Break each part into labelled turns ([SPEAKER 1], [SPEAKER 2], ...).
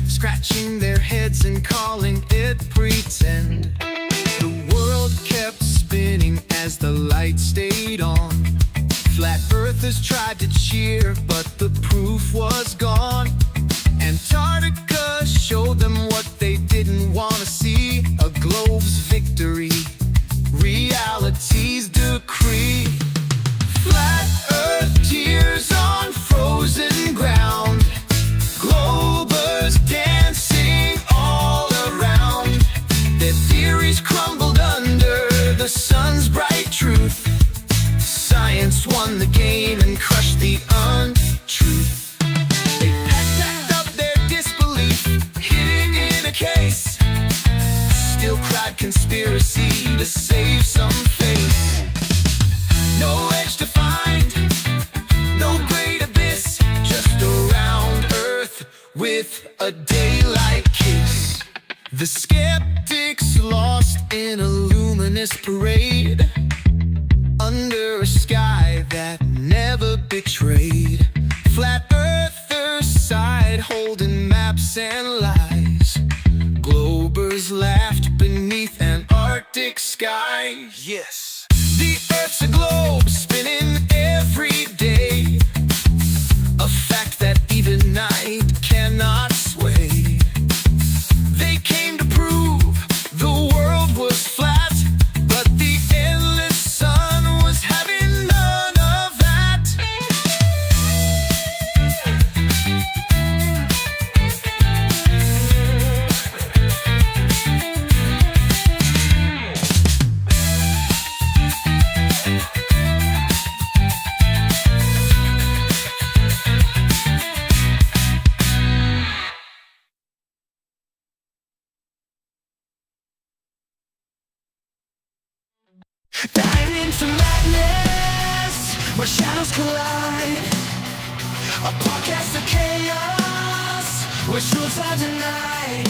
[SPEAKER 1] scratching their heads and calling it pretend. The world kept spinning as the light stayed on. Flat earthers tried to cheer, but the proof was gone. Antarctica showed them what they didn't want to see, a globe's victory, reality's decree. Flat earth tears on frozen ground, globers dancing all around. Their theories crumbled under the sun's bright truth. Science won the game and crushed the untruth. They packed up their disbelief, hid it in a case, still cried conspiracy to save some face. No edge to find, no great abyss, just a round earth with a daylight kiss. The skeptics lost in a luminous parade, under a sky that never betrayed. Flat earthers sighed, holding maps and lies. Globers laughed beneath an Arctic sky. Yes, the earth's a globe spinning every day, a fact that even night cannot sway. They came to prove the world was flat, but the endless sun was having none of that. Dive into madness, where shadows collide. A podcast of chaos, where truths are denied.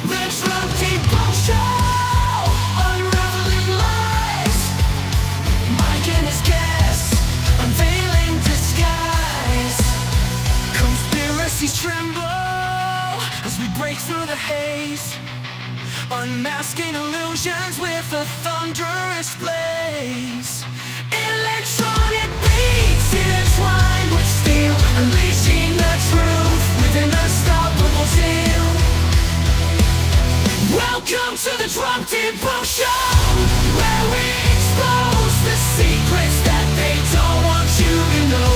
[SPEAKER 1] The Drunk Debunk Show, unraveling lies. Mike and his guests, unveiling disguise. Conspiracies tremble as we break through the haze, unmasking illusions with a thunderous blaze. Electronic beats intertwined with steel, unleashing the truth with an unstoppable zeal. Welcome to the Drunk Debunk Show, where we expose the secrets that they don't want you to know.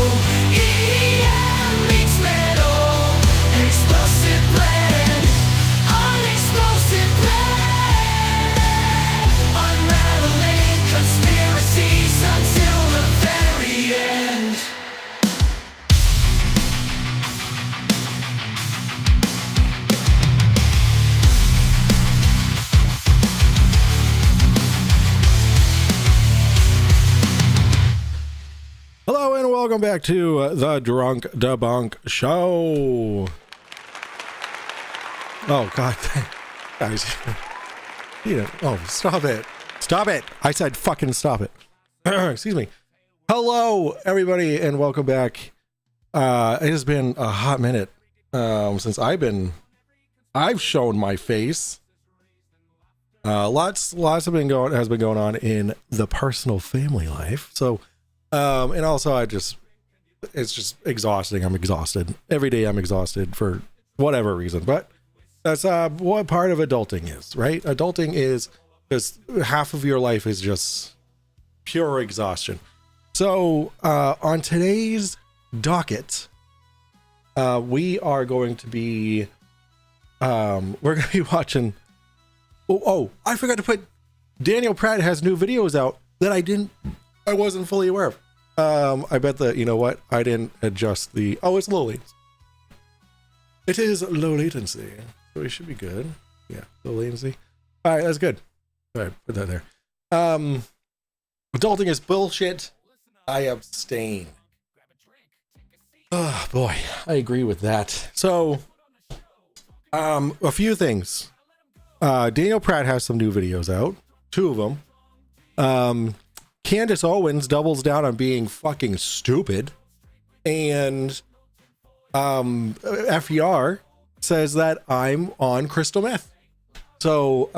[SPEAKER 1] EM meets metal, an explosive blend, unexplosive blend, unraveling conspiracies until the very end.
[SPEAKER 2] Hello and welcome back to the Drunk Debunk Show. Oh God, guys! Oh, stop it! Stop it! I said fucking stop it. Excuse me. Hello, everybody, and welcome back. It has been a hot minute since I've shown my face. Lots has been going on in the personal family life. So. And also it's just exhausting. I'm exhausted. Every day I'm exhausted for whatever reason, but that's what part of adulting is, right? Adulting is just half of your life is just pure exhaustion. So, on today's docket, we are going to be, we're going to be watching, I forgot to put, Daniel Pratt has new videos out that I wasn't fully aware of. I bet that, you know what? I didn't adjust the, it's low latency. It is low latency. So it should be good. Yeah, low latency. All right, that's good. All right, put that there. Adulting is bullshit. I abstain. Oh boy, I agree with that. So, a few things. Daniel Pratt has some new videos out. 2 of them. Candace Owens doubles down on being fucking stupid, and FER says that I'm on crystal meth. So,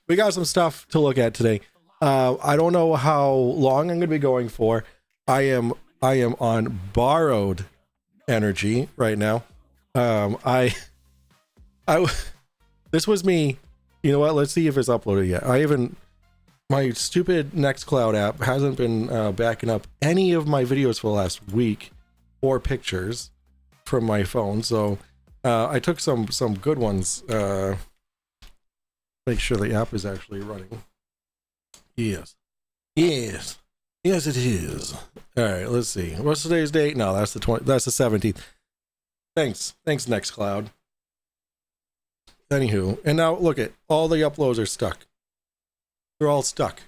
[SPEAKER 2] we got some stuff to look at today. I don't know how long I'm going to be going for. I am on borrowed energy right now. This was me. You know what? Let's see if it's uploaded yet. My stupid Nextcloud app hasn't been backing up any of my videos for the last week or pictures from my phone. So I took some good ones. Make sure the app is actually running. Yes, it is. All right, let's see. What's today's date? No, that's the 17th. Thanks, Nextcloud. Anywho, and now look at all the uploads are stuck. They're all stuck.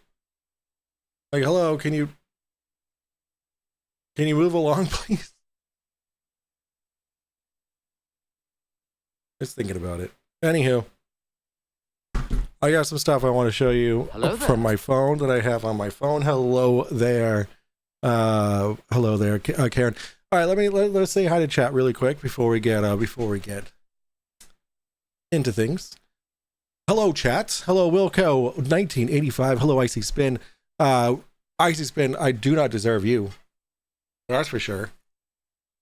[SPEAKER 2] Like, hello, can you move along, please? Just thinking about it. Anywho, I got some stuff I want to show you from my phone that I have on my phone. Hello there, Karen. All right, let's say hi to chat really quick before we get into things. Hello, chat. Hello, Wilco 1985. Hello, Icy Spin. Icy Spin, I do not deserve you. That's for sure.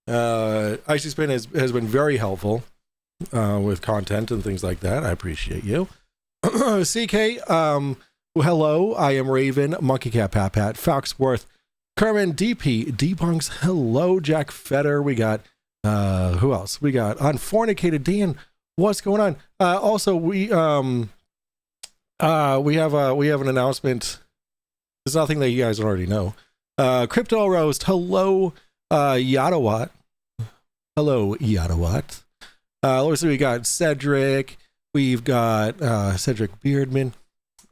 [SPEAKER 2] Icy Spin has been very helpful with content and things like that. I appreciate you. CK, hello. I am Raven, Monkey Cat Pat Pat, Foxworth, Kerman, DP, Debunks. Hello, Jack Fetter. We got who else? We got Unfornicated Dan. What's going on? Also, we have an announcement. There's nothing that you guys already know. Crypto Roast. Hello, Yadawat. Hello, Yadawat. Let's see. We got Cedric. We've got Cedric Beardman.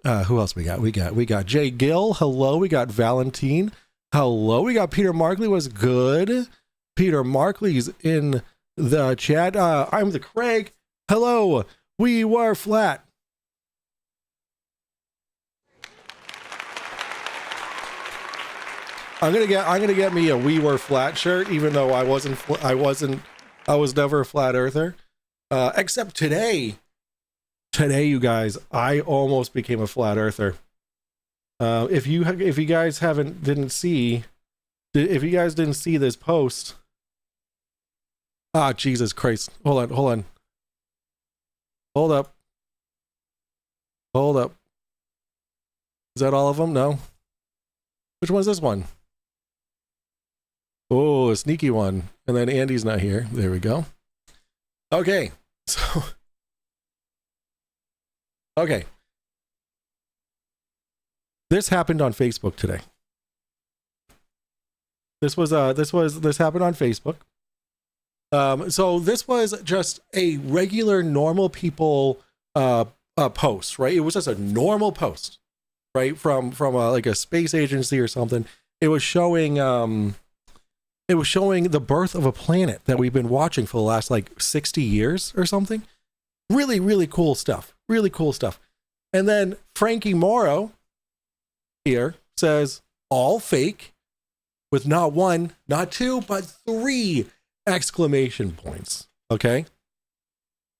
[SPEAKER 2] Who else we got? We got Jay Gill. Hello. We got Valentine. Hello. We got Peter Markley. Was good. Peter Markley's in the chat. I'm the Craig. Hello. We were flat. I'm gonna get me a "We Were Flat" shirt, even though I was never a flat earther. Except today, you guys, I almost became a flat earther. If you guys didn't see this post, Jesus Christ, hold up. Is that all of them? No. Which one's this one? Oh, a sneaky one. And then Andy's not here. There we go. Okay. So, okay. This happened on Facebook today. This happened on Facebook. So this was just a regular normal people post, right? It was just a normal post, right? From like a space agency or something. It was showing the birth of a planet that we've been watching for the last like 60 years or something. Really, really cool stuff. Really cool stuff. And then Frankie Morrow here says, all fake, with not one, not two, but 3 exclamation points. Okay.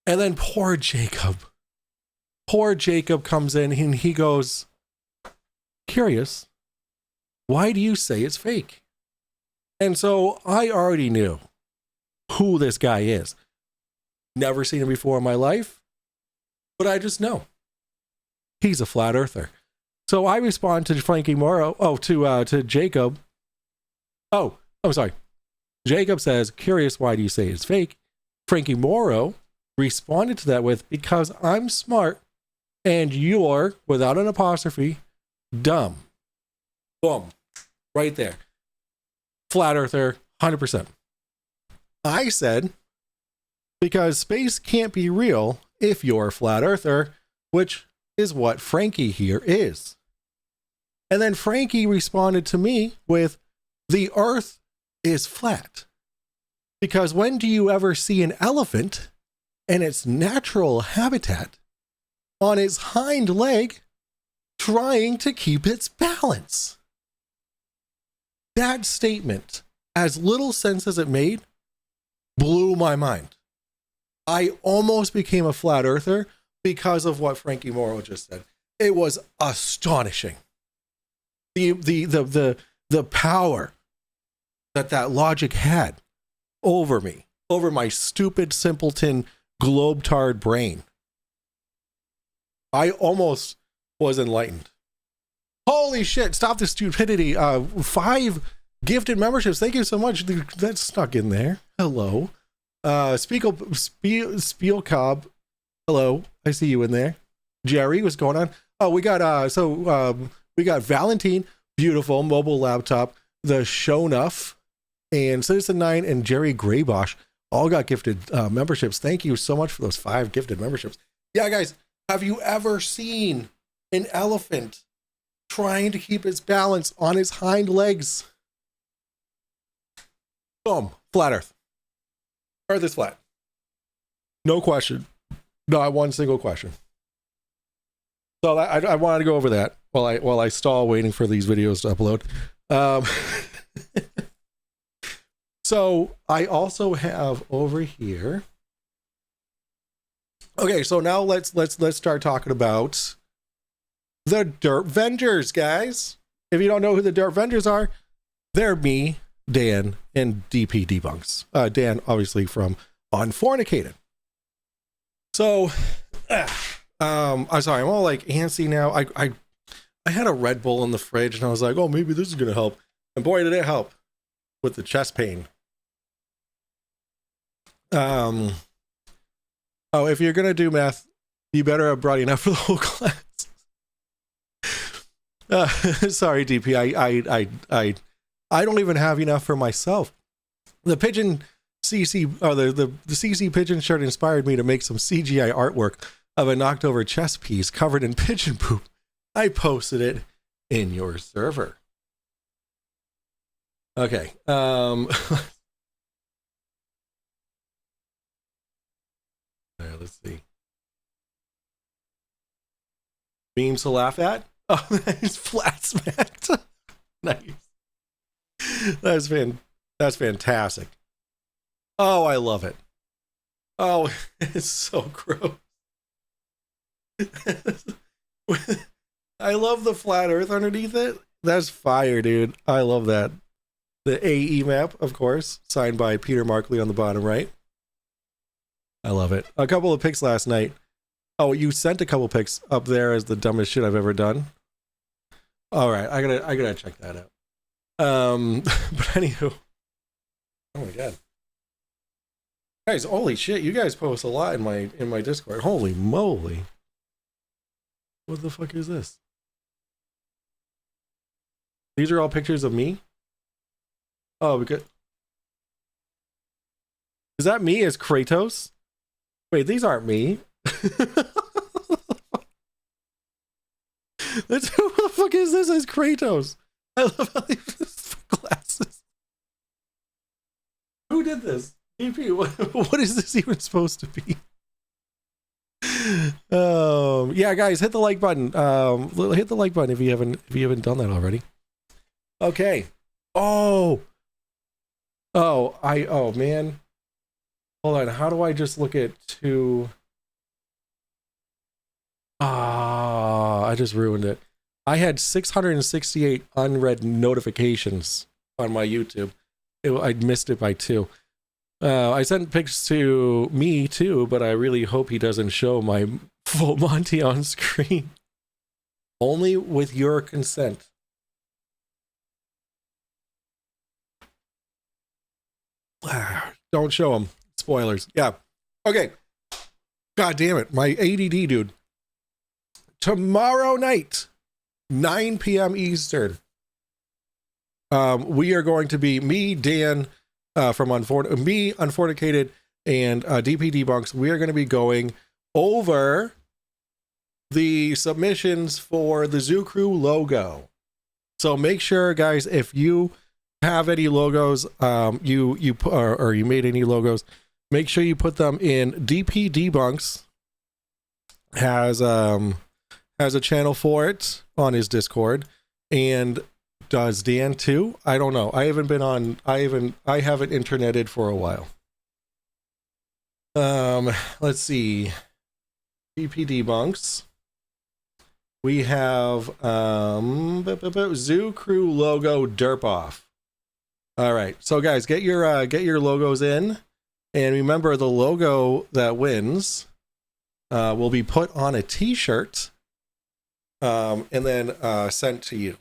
[SPEAKER 2] And then poor Jacob comes in and he goes, curious, why do you say it's fake? And so I already knew who this guy is. Never seen him before in my life, but I just know he's a flat earther. So I respond to Frankie Morrow, to Jacob. Oh, I'm sorry. Jacob says, curious, why do you say it's fake? Frankie Morrow responded to that with, because I'm smart and you're, without an apostrophe, dumb. Boom. Right there. Flat earther, 100%. I said, because space can't be real if you're a flat earther, which is what Frankie here is. And then Frankie responded to me with, the earth is flat. Because when do you ever see an elephant in its natural habitat on its hind leg trying to keep its balance? That statement, as little sense as it made, blew my mind. I almost became a flat earther because of what Frankie Morrow just said. It was astonishing. The power that logic had over me, over my stupid simpleton globetard brain. I almost was enlightened. Holy shit, stop the stupidity. 5 gifted memberships. Thank you so much. That's stuck in there. Hello. Spielcob. Hello. I see you in there. Jerry, what's going on? Oh, we got we got Valentine, beautiful mobile laptop, the Shonuff, and Citizen 9 and Jerry Graybosh all got gifted memberships. Thank you so much for those 5 gifted memberships. Yeah, guys, have you ever seen an elephant trying to keep its balance on its hind legs? Boom, flat Earth. Earth is flat. No question. Not one single question. So I wanted to go over that while I stall waiting for these videos to upload. So I also have over here. Okay, so now let's start talking about the Dirt Vendors, guys. If you don't know who the Dirt Vendors are, they're me, Dan, and DP Debunks. Dan, obviously from Unfornicated. So, I'm sorry, I'm all like antsy now. I had a Red Bull in the fridge, and I was like, oh, maybe this is gonna help. And boy, did it help with the chest pain. Oh, if you're gonna do meth, you better have brought enough for the whole class. Sorry, DP. I don't even have enough for myself. The pigeon CC, or the CC pigeon shirt inspired me to make some CGI artwork of a knocked over chess piece covered in pigeon poop. I posted it in your server. Okay. Let's see. Memes to laugh at? Oh, nice. Flat smacked. Nice. That's fantastic. Oh, I love it. Oh, it's so gross. I love the flat earth underneath it. That's fire, dude. I love that. The AE map, of course, signed by Peter Markley on the bottom right. I love it. A couple of pics last night. Oh, you sent a couple pics up there as the dumbest shit I've ever done. All right, I gotta check that out. But anywho, oh my god, guys, holy shit, you guys post a lot in my Discord. Holy moly, what the fuck is this? These are all pictures of me. Oh, because is that me as Kratos? Wait, these aren't me. That's who the fuck is this as Kratos? I love how they have glasses. Who did this? EP, what is this even supposed to be? Yeah, guys, hit the like button. Hit the like button if you haven't done that already. Okay. Oh man. Hold on. How do I just look at two? I just ruined it. I had 668 unread notifications on my YouTube. I missed it by 2. I sent pics to me too, but I really hope he doesn't show my full Monty on screen. Only with your consent. Don't show him. Spoilers. Yeah. Okay. God damn it. My ADD, dude. Tomorrow night, 9 p.m. Eastern, we are going to be, me, Dan, from Unfornicated, and DP Debunks. We are going to be going over the submissions for the Zoo Crew logo. So make sure, guys, if you have any logos, you made any logos, make sure you put them in. DP Debunks has a channel for it on his Discord, and does Dan too? I don't know. I haven't interneted for a while. Let's see. GP debunks. We have Zoo Crew logo derp off. All right, so guys, get your logos in, and remember the logo that wins will be put on a T-shirt, and then sent to you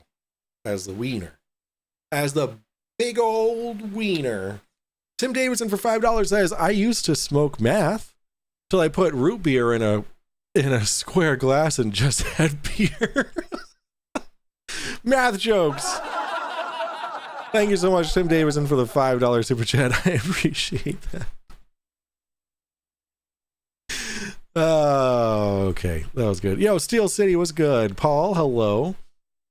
[SPEAKER 2] as the wiener, as the big old wiener. Tim Davidson for $5 says, I used to smoke meth till I put root beer in a square glass and just had beer. Math jokes. Thank you so much, Tim Davidson, for the $5 super chat. I appreciate that. Oh, okay. That was good. Yo, Steel City was good. Paul, hello.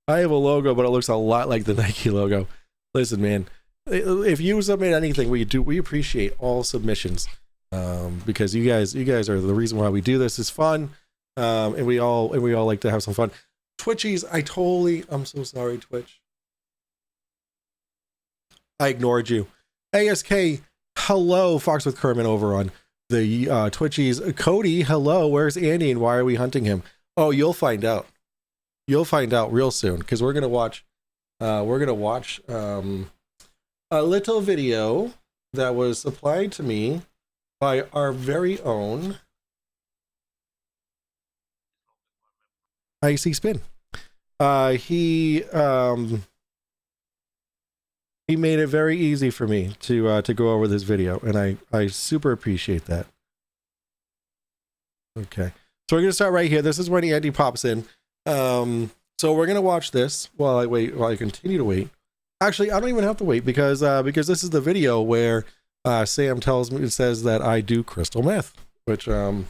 [SPEAKER 2] I have a logo, but it looks a lot like the Nike logo. Listen, man, if you submit anything, we appreciate all submissions, because you guys are the reason why we do this. Is fun, and we all like to have some fun. Twitchies, I'm so sorry, Twitch. I ignored you. ASK, hello, Fox with Kermit over on the Twitchies. Cody, hello, where's Andy and why are we hunting him? Oh, you'll find out. You'll find out real soon, because we're gonna watch a little video that was supplied to me by our very own Icy Spin. He made it very easy for me to go over this video, and I super appreciate that. Okay, so we're gonna start right here. This is when Andy pops in. So we're gonna watch this while I continue to wait. Actually, I don't even have to wait because this is the video where Sam says that I do crystal meth, which I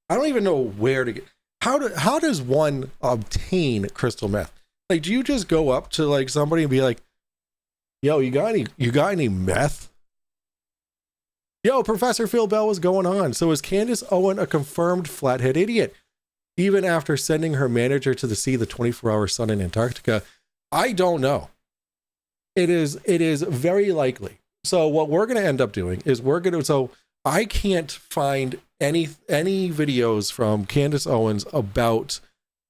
[SPEAKER 2] don't even know where to get. How does one obtain crystal meth? Like, do you just go up to like somebody and be like, yo, you got any meth? Yo, Professor Phil Bell, what's going on? So is Candace Owens a confirmed flathead idiot? Even after sending her manager to the 24-hour sun in Antarctica? I don't know. It is very likely. So what we're going to end up doing is so I can't find any videos from Candace Owens about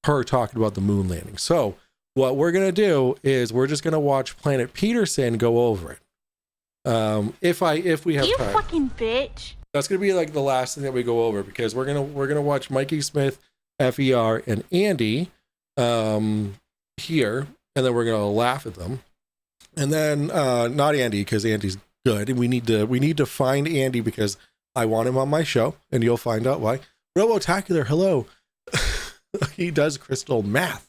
[SPEAKER 2] her talking about the moon landing. So what we're going to do is we're just going to watch Planet Peterson go over it. If we have time. You fucking bitch. That's going to be like the last thing that we go over, because we're going to watch Mikey Smith, FER, and Andy here, and then we're going to laugh at them. And then not Andy, because Andy's good, and we need to find Andy because I want him on my show, and you'll find out why. Robotacular, hello. He does crystal math.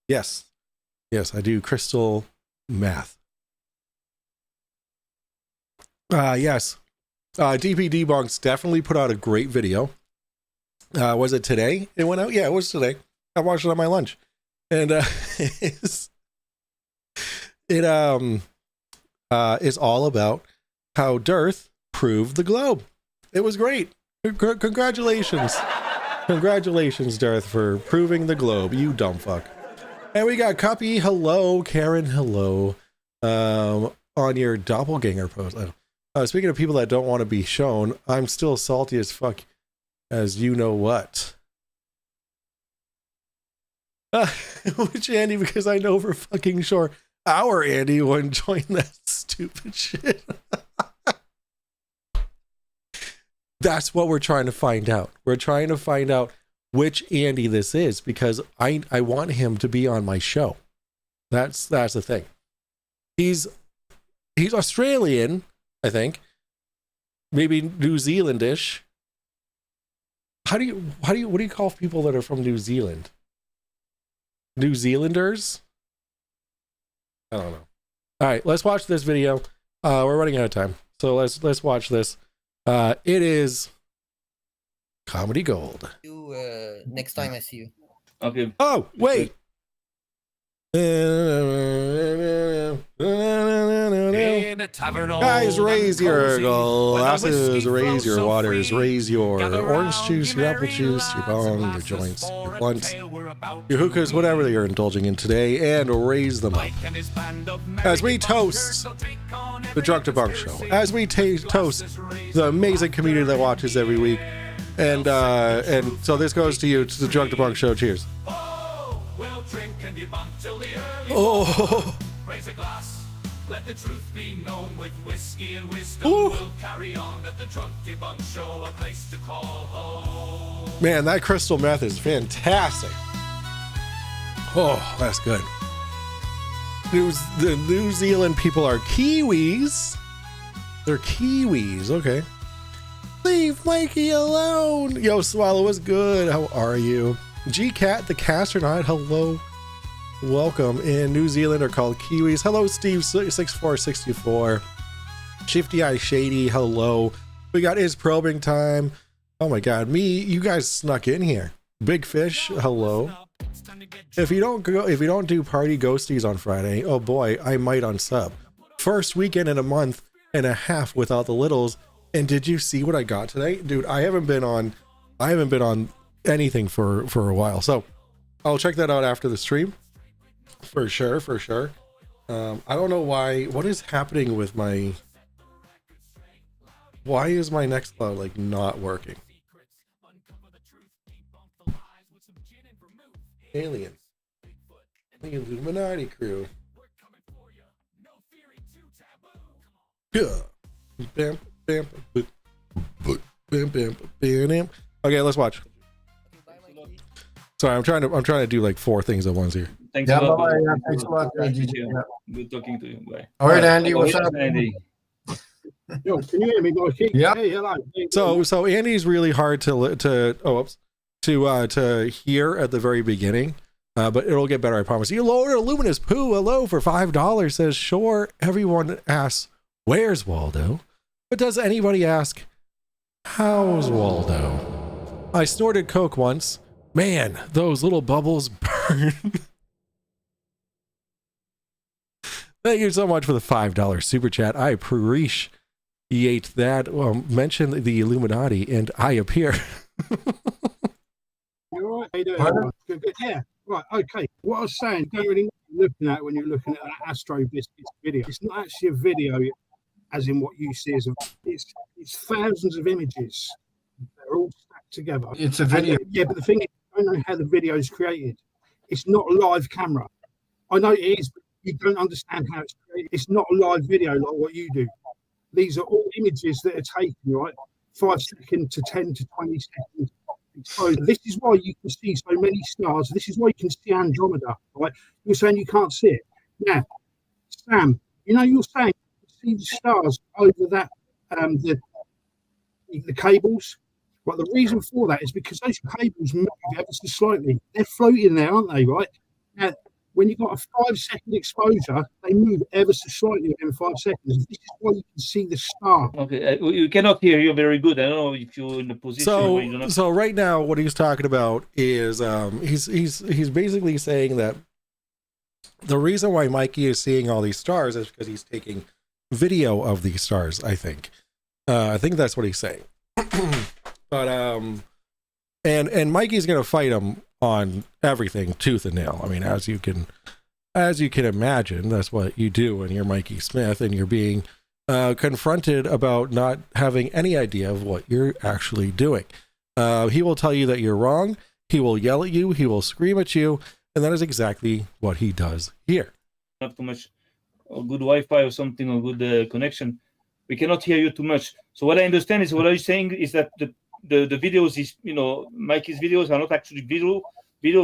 [SPEAKER 2] Yes, I do crystal math. Yes. DP Debunks definitely put out a great video. Was it today it went out? Yeah, it was today. I watched it on my lunch, and it is all about how Dearth proved the globe. It was great. Congratulations. Congratulations, Dearth, for proving the globe, you dumb fuck. And we got Cuppy, hello. Karen, hello. On your doppelganger post. Speaking of people that don't want to be shown, I'm still salty as fuck, as you know what. Which Andy, because I know for fucking sure our Andy wouldn't join that stupid shit. That's what we're trying to find out. We're trying to find out which Andy this is, because I want him to be on my show. That's the thing. He's Australian, I think. Maybe New Zealandish. What do you call people that are from New Zealand? New Zealanders? I don't know. All right, let's watch this video. We're running out of time, so let's watch this. It is comedy gold.
[SPEAKER 3] Next time I see you.
[SPEAKER 4] Okay.
[SPEAKER 2] Oh, wait. Guys, raise your glasses, raise your waters, raise your orange juice, your apple juice, your bong, your joints, your blunts, your hookahs, whatever you're indulging in today, and raise them up as we toast the Drunk Debunk Show, as we toast the amazing community that watches every week. And so this goes to you. It's the Drunk Debunk Show. Cheers.
[SPEAKER 1] We'll drink and debunk till the early
[SPEAKER 2] Oh,
[SPEAKER 1] raise a glass. Let the truth be known with whiskey and wisdom.
[SPEAKER 2] Ooh.
[SPEAKER 1] We'll carry on at the Drunk Debunk Show, a place to call home.
[SPEAKER 2] man, that crystal meth is fantastic. Oh, that's good. The New Zealand people are Kiwis. They're Kiwis. Okay. Leave Mikey alone. Yo, Swallow, what's good? How are you? G-Cat, the Castronaut, hello. Welcome. In New Zealand are called Kiwis. Hello, Steve 6464. Shifty Eye Shady, hello. We got Is Probing Time. Oh my god, you guys snuck in here. Big Fish, hello. If you don't do party ghosties on Friday, oh boy, I might unsub. First weekend in a month and a half without the littles. And did you see what I got today? Dude, I haven't been on anything for a while. So I'll check that out after the stream. For sure. I don't know what is happening with why is my Nextcloud like not working? Aliens. The Illuminati crew. Yeah. Bam, bam, bam, bam, bam, bam, bam. Okay, let's watch. Sorry, I'm trying to do like 4 things at once here.
[SPEAKER 4] Thanks
[SPEAKER 5] Yeah,
[SPEAKER 4] a lot.
[SPEAKER 5] bye-bye. Yeah, thanks a lot,
[SPEAKER 4] Thank
[SPEAKER 5] GG.
[SPEAKER 4] you.
[SPEAKER 5] Yeah.
[SPEAKER 4] Good talking to you. Bye.
[SPEAKER 5] All right, Andy, what's
[SPEAKER 4] Yes,
[SPEAKER 5] up?
[SPEAKER 4] Andy.
[SPEAKER 6] Yo, can you hear me, Mikey?
[SPEAKER 5] Yeah.
[SPEAKER 6] Hey, hello.
[SPEAKER 2] So Andy's really hard to hear at the very beginning, but it'll get better, I promise. You Lord Luminous Poo, hello for $5 says, sure. Everyone asks, where's Waldo? But does anybody ask, how's Waldo? I snorted coke once. Man, those little bubbles burn. Thank you so much for the $5 super chat. I appreciate that. Mention the Illuminati and I appear.
[SPEAKER 6] You all right? How you doing?
[SPEAKER 5] Pardon?
[SPEAKER 6] Good. Yeah. Right. Okay. What I was saying, don't really know what you're looking at when you're looking at that Astro Biscuits video. It's not actually a video, as in what you see as a. It's thousands of images. They're all stacked together.
[SPEAKER 5] It's a video.
[SPEAKER 6] Yeah, but the thing is, I don't know how the video is created. It's not a live camera. I know it is, but you don't understand how it's created. It's not a live video like what you do. These are all images that are taken, right? 5 seconds to 10 to 20 seconds. So this is why you can see so many stars. This is why you can see Andromeda, right? You're saying you can't see it. Now, Sam, you're saying you can see the stars over that, the cables. But the reason for that is because those cables move ever so slightly. They're floating there, aren't they, right? Now, when you've got a 5-second exposure, they move ever so slightly within 5 seconds. This is why you can see the star.
[SPEAKER 4] Okay, we cannot hear you very good. I don't know if you're in the position where you don't.
[SPEAKER 2] So right now, what he's talking about is he's basically saying that the reason why Mikey is seeing all these stars is because he's taking video of these stars. I think that's what he's saying. But and Mikey's gonna fight him on everything tooth and nail. I mean, as you can imagine, that's what you do when you're Mikey Smith and you're being confronted about not having any idea of what you're actually doing. He will tell you that you're wrong. He will yell at you. He will scream at you. And that is exactly what he does here.
[SPEAKER 4] Not too much good Wi-Fi or something, or good connection. We cannot hear you too much. So what I understand is what I'm saying is that the videos is, Mikey's videos are not actually videos,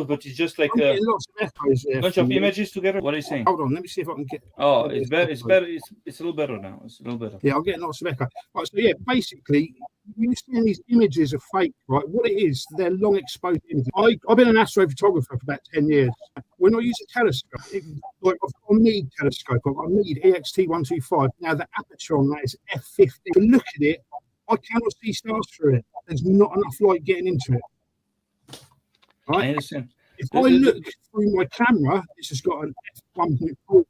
[SPEAKER 4] but it's just like
[SPEAKER 6] I'm
[SPEAKER 4] a
[SPEAKER 6] getting lots of echoes there
[SPEAKER 4] bunch
[SPEAKER 6] from
[SPEAKER 4] of
[SPEAKER 6] you.
[SPEAKER 4] images together. What are you saying?
[SPEAKER 6] Hold on, let me see if I can get.
[SPEAKER 4] Oh, it's better. It's better. It's a little better now. It's a little better.
[SPEAKER 6] Yeah, I'm getting lots of echo. Right, so yeah, basically, you're seeing these images are fake, right? What it is, they're long exposed images. I've been an astrophotographer for about 10 years. When I use a telescope, I've got a Meade telescope, I've got a Meade EXT125. Now, the aperture on that is f50. If you look at it, I cannot see stars through it. There's not enough light getting into it. Right?
[SPEAKER 4] I understand.
[SPEAKER 6] If I look through my camera, this has got an f1.4,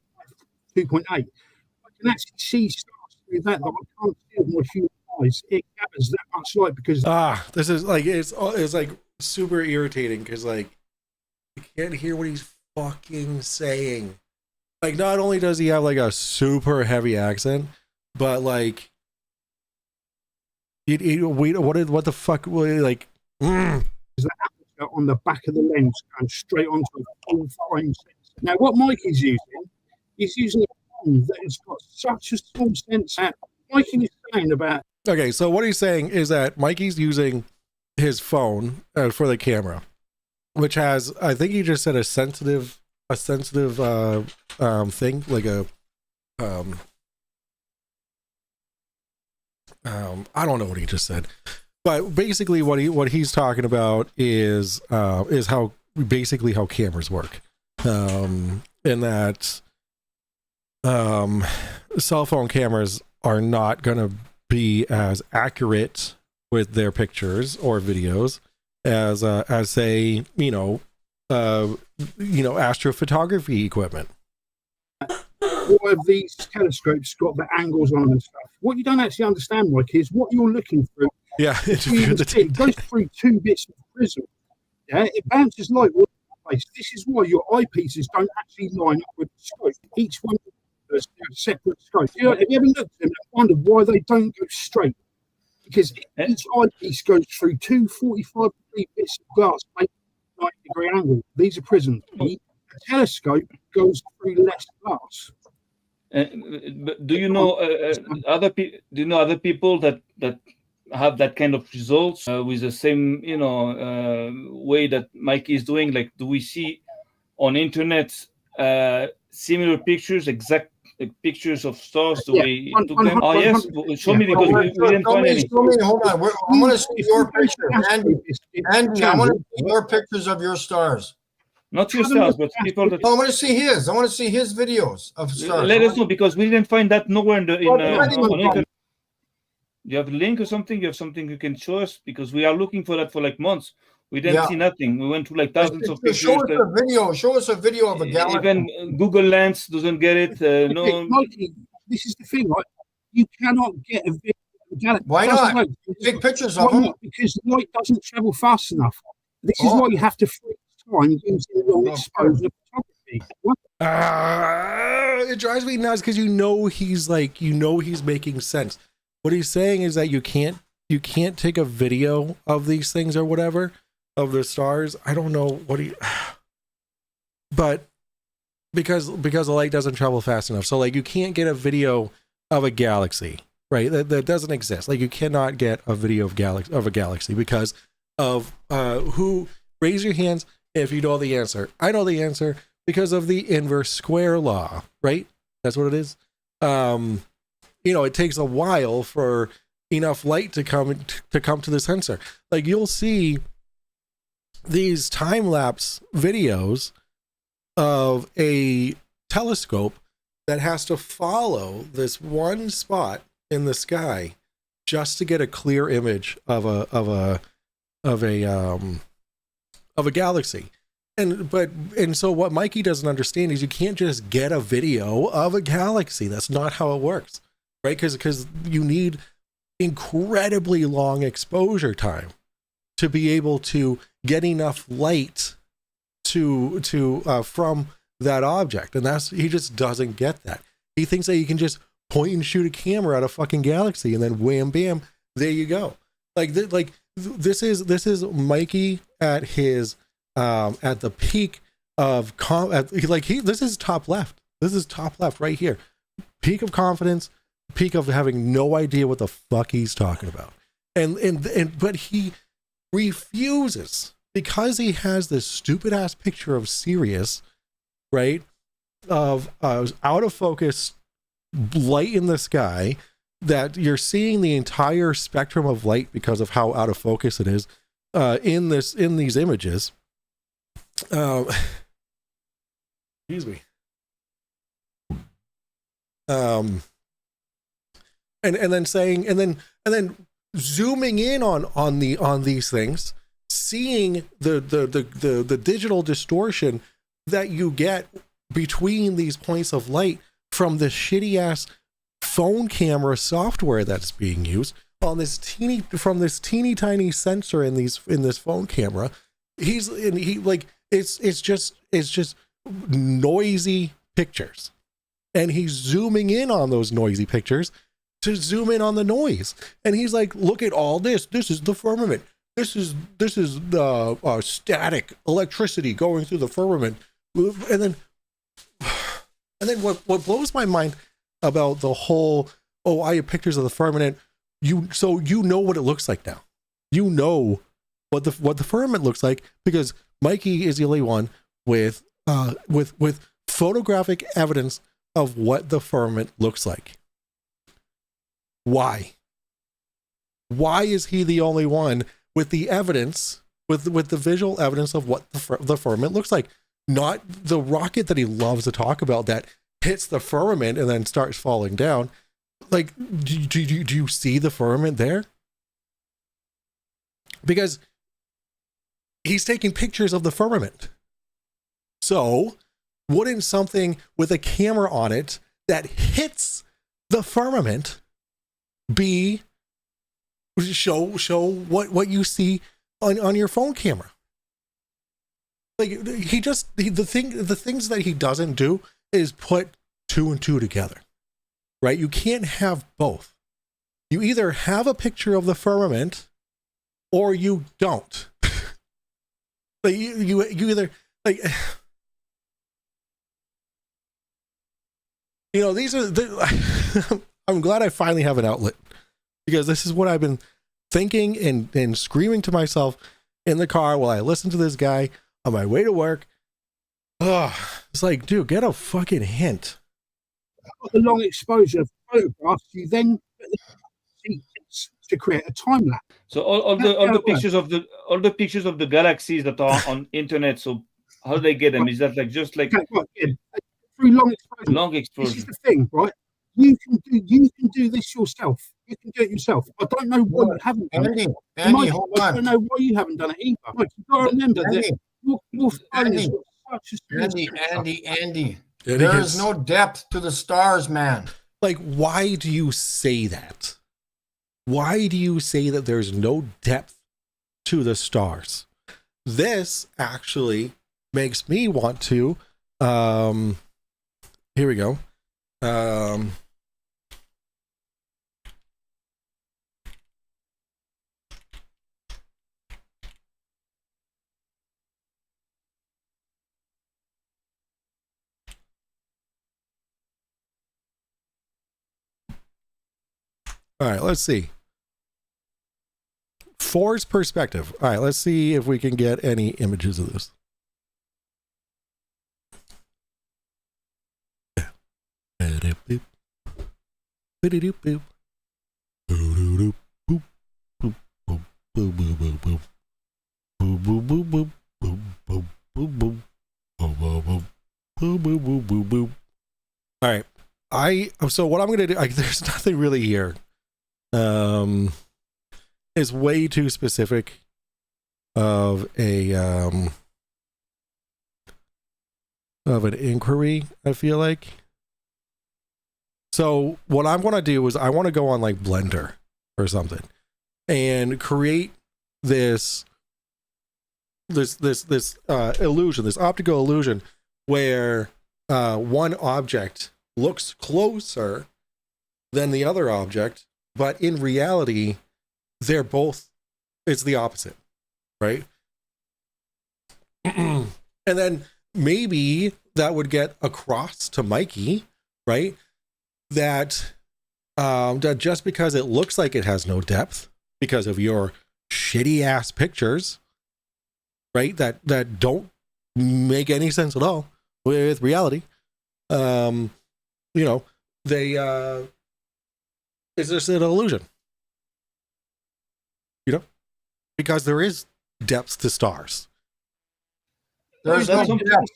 [SPEAKER 6] 2.8. I can actually see stars through that I can't see with my human eyes. It gathers that much light because
[SPEAKER 2] This is like it's like super irritating because like you can't hear what he's fucking saying. Like, not only does he have like a super heavy accent, but like, what the fuck, like,
[SPEAKER 6] There's the aperture on the back of the lens going straight onto a full frame sensor. Now, what Mike is using a phone that has got such a small sensor. Mikey is saying about.
[SPEAKER 2] okay, so what he's saying is that Mikey's using his phone for the camera, which has, I think he just said a sensitive thing, like a I don't know what he just said, but basically what he's talking about is how basically how cameras work, in that cell phone cameras are not going to be as accurate with their pictures or videos as say, astrophotography equipment.
[SPEAKER 6] All of these telescopes got the angles on them and stuff. What you don't actually understand, Mike, is what you're looking through.
[SPEAKER 2] Yeah,
[SPEAKER 6] It goes through two bits of prism. Yeah, it bounces light all over the place. This is why your eyepieces don't actually line up with the scope. Each one has a separate scope. Have you ever looked at them and wondered why they don't go straight? Because each eyepiece goes through two 45-degree bits of glass, making a 90-degree angle. These are prisms. The telescope goes through less glass.
[SPEAKER 4] But do you know other people that have that kind of results with the same way that Mikey is doing? Like, do we see on internet similar pictures, exact pictures of stars? Do we took them? Oh yes, show me, because we didn't find any.
[SPEAKER 5] Show me, hold on. I want to see your picture, Andy. Andy, I want to see your pictures of your stars.
[SPEAKER 4] Not your stars, but people that.
[SPEAKER 5] I want to see his. I want to see his videos of stars.
[SPEAKER 4] Let us know, because we didn't find that nowhere on internet. Do you have a link or something? You have something you can show us? Because we are looking for that for like months. We didn't see nothing. We went through like thousands of pictures.
[SPEAKER 5] Show us a video. Show us a video of a galaxy.
[SPEAKER 4] Even Google Lens doesn't get it. No.
[SPEAKER 6] Mikey, this is the thing, right? You cannot get a video of a galaxy.
[SPEAKER 5] Why not? Take pictures of them.
[SPEAKER 6] Because light doesn't travel fast enough. This is why you have to freeze time using long exposure photography.
[SPEAKER 2] It drives me nuts because he's making sense. What he's saying is that you can't take a video of these things or whatever, of the stars. I don't know but because the light doesn't travel fast enough, so like you can't get a video of a galaxy, right? That doesn't exist. Like you cannot get a video of a galaxy because of who. Raise your hands if you know the answer. I know the answer because of the inverse square law, right? That's what it is. It takes a while for enough light to come to the sensor. Like you'll see these time-lapse videos of a telescope that has to follow this one spot in the sky just to get a clear image of a galaxy. And so what Mikey doesn't understand is you can't just get a video of a galaxy. That's not how it works, right? Because you need incredibly long exposure time to be able to get enough light to from that object, and he just doesn't get that. He thinks that you can just point and shoot a camera at a fucking galaxy and then wham bam, there you go. This is Mikey at his at the peak of this is top left. This is top left right here. Peak of confidence, peak of having no idea what the fuck he's talking about. But he refuses, because he has this stupid ass picture of Sirius, right? Of out of focus light in the sky, that you're seeing the entire spectrum of light because of how out of focus it is in these images. Excuse me. And then zooming in on these things, seeing the digital distortion that you get between these points of light from this shitty ass phone camera software that's being used on this teeny tiny sensor in this phone camera. It's just noisy pictures, and he's zooming in on those noisy pictures to zoom in on the noise. And he's like, look at all this. This is the firmament. This is the static electricity going through the firmament. And then what blows my mind about the whole, oh, I have pictures of the firmament. You know what it looks like now. You know what the firmament looks like, because Mikey is the only one with photographic evidence of what the firmament looks like. Why? Why is he the only one with the evidence, with the visual evidence of what the firmament looks like? Not the rocket that he loves to talk about that hits the firmament and then starts falling down. Like, do you see the firmament there? Because he's taking pictures of the firmament. So wouldn't something with a camera on it that hits the firmament show what you see on your phone camera? Like, the things that he doesn't do is put two and two together, right? You can't have both. You either have a picture of the firmament or you don't. Like you either, like, you know, these are I'm glad I finally have an outlet, because this is what I've been thinking and screaming to myself in the car while I listen to this guy on my way to work. Oh, it's like, dude, get a fucking hint.
[SPEAKER 6] The long exposure of photographs, you then to create a time lapse.
[SPEAKER 4] So all the pictures of the galaxies that are on internet. So how do they get them? Is that like just like
[SPEAKER 6] through long exposure?
[SPEAKER 4] Long exposure.
[SPEAKER 6] This is the thing, right? You can do this yourself. You can do it yourself. I don't know why you haven't done it.
[SPEAKER 5] Andy, hold
[SPEAKER 6] I
[SPEAKER 5] on.
[SPEAKER 6] don't know why you haven't done it either. Mike, you've got to remember that your phone has got such a
[SPEAKER 5] Andy. There is no depth to the stars, man.
[SPEAKER 2] Like, why do you say that? Why do you say that there's no depth to the stars? This actually makes me want to, here we go. All right, let's see. FER's perspective. All right, let's see if we can get any images of this. All right. So what I'm going to do, there's nothing really here. Is way too specific of an inquiry, I feel like. So what I'm going to do is I want to go on like Blender or something and create this illusion, this optical illusion where one object looks closer than the other object, but in reality they're both, it's the opposite, right? And then maybe that would get across to Mikey, right? That just because it looks like it has no depth because of your shitty ass pictures, right? That don't make any sense at all with reality. You know, it's just an illusion. You know, because there is depth to stars.
[SPEAKER 5] There's no depth.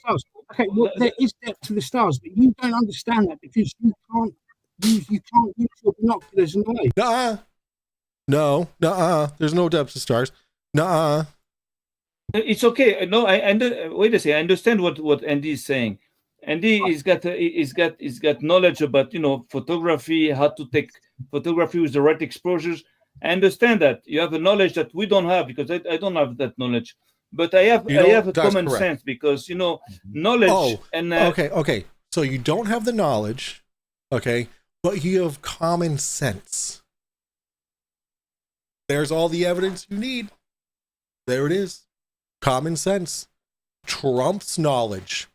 [SPEAKER 6] Okay, well, there is depth to the stars, but you don't understand that because you can't use your binoculars and the way.
[SPEAKER 2] No, there's no depth to stars.
[SPEAKER 4] It's okay. No, wait a second. I understand what Andy is saying. Andy is got knowledge about, you know, photography, how to take photography with the right exposures. I understand that you have a knowledge that we don't have, because I don't have that knowledge. But I have a common sense, because, you know, knowledge and
[SPEAKER 2] okay. So you don't have the knowledge, okay, but you have common sense. There's all the evidence you need. There it is. Common sense trumps knowledge.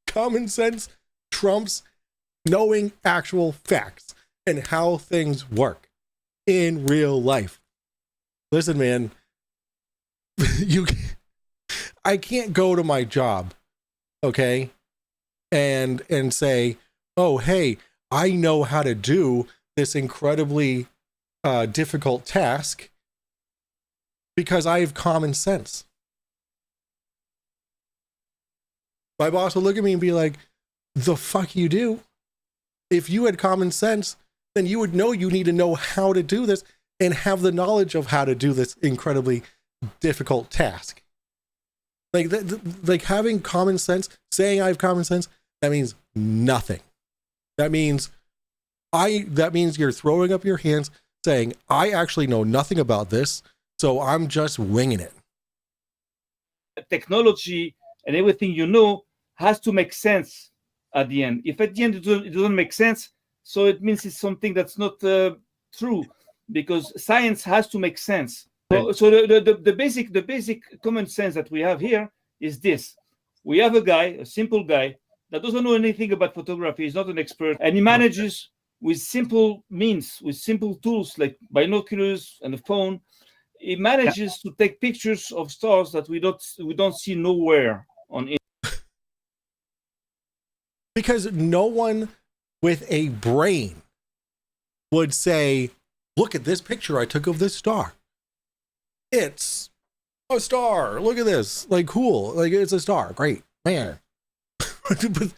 [SPEAKER 2] Common sense trumps knowing actual facts and how things work in real life. Listen, man, I can't go to my job, okay, and say, oh, hey, I know how to do this incredibly difficult task because I have common sense. My boss will look at me and be like, the fuck you do? If you had common sense, then you would know you need to know how to do this and have the knowledge of how to do this incredibly difficult task. Like having common sense, saying I have common sense, that means nothing. That means you're throwing up your hands saying, I actually know nothing about this, so I'm just winging it.
[SPEAKER 4] Technology and everything you know has to make sense at the end. If at the end it doesn't make sense, so it means it's something that's not true, because science has to make sense. So the basic common sense that we have here is this: we have a simple guy that doesn't know anything about photography. He's not an expert, and he manages with simple means, with simple tools like binoculars and a phone. He manages to take pictures of stars that we don't see nowhere on it.
[SPEAKER 2] Because no one with a brain would say, look at this picture I took of this star. It's a star. Look at this. Like, cool. Like, it's a star. Great. Man. But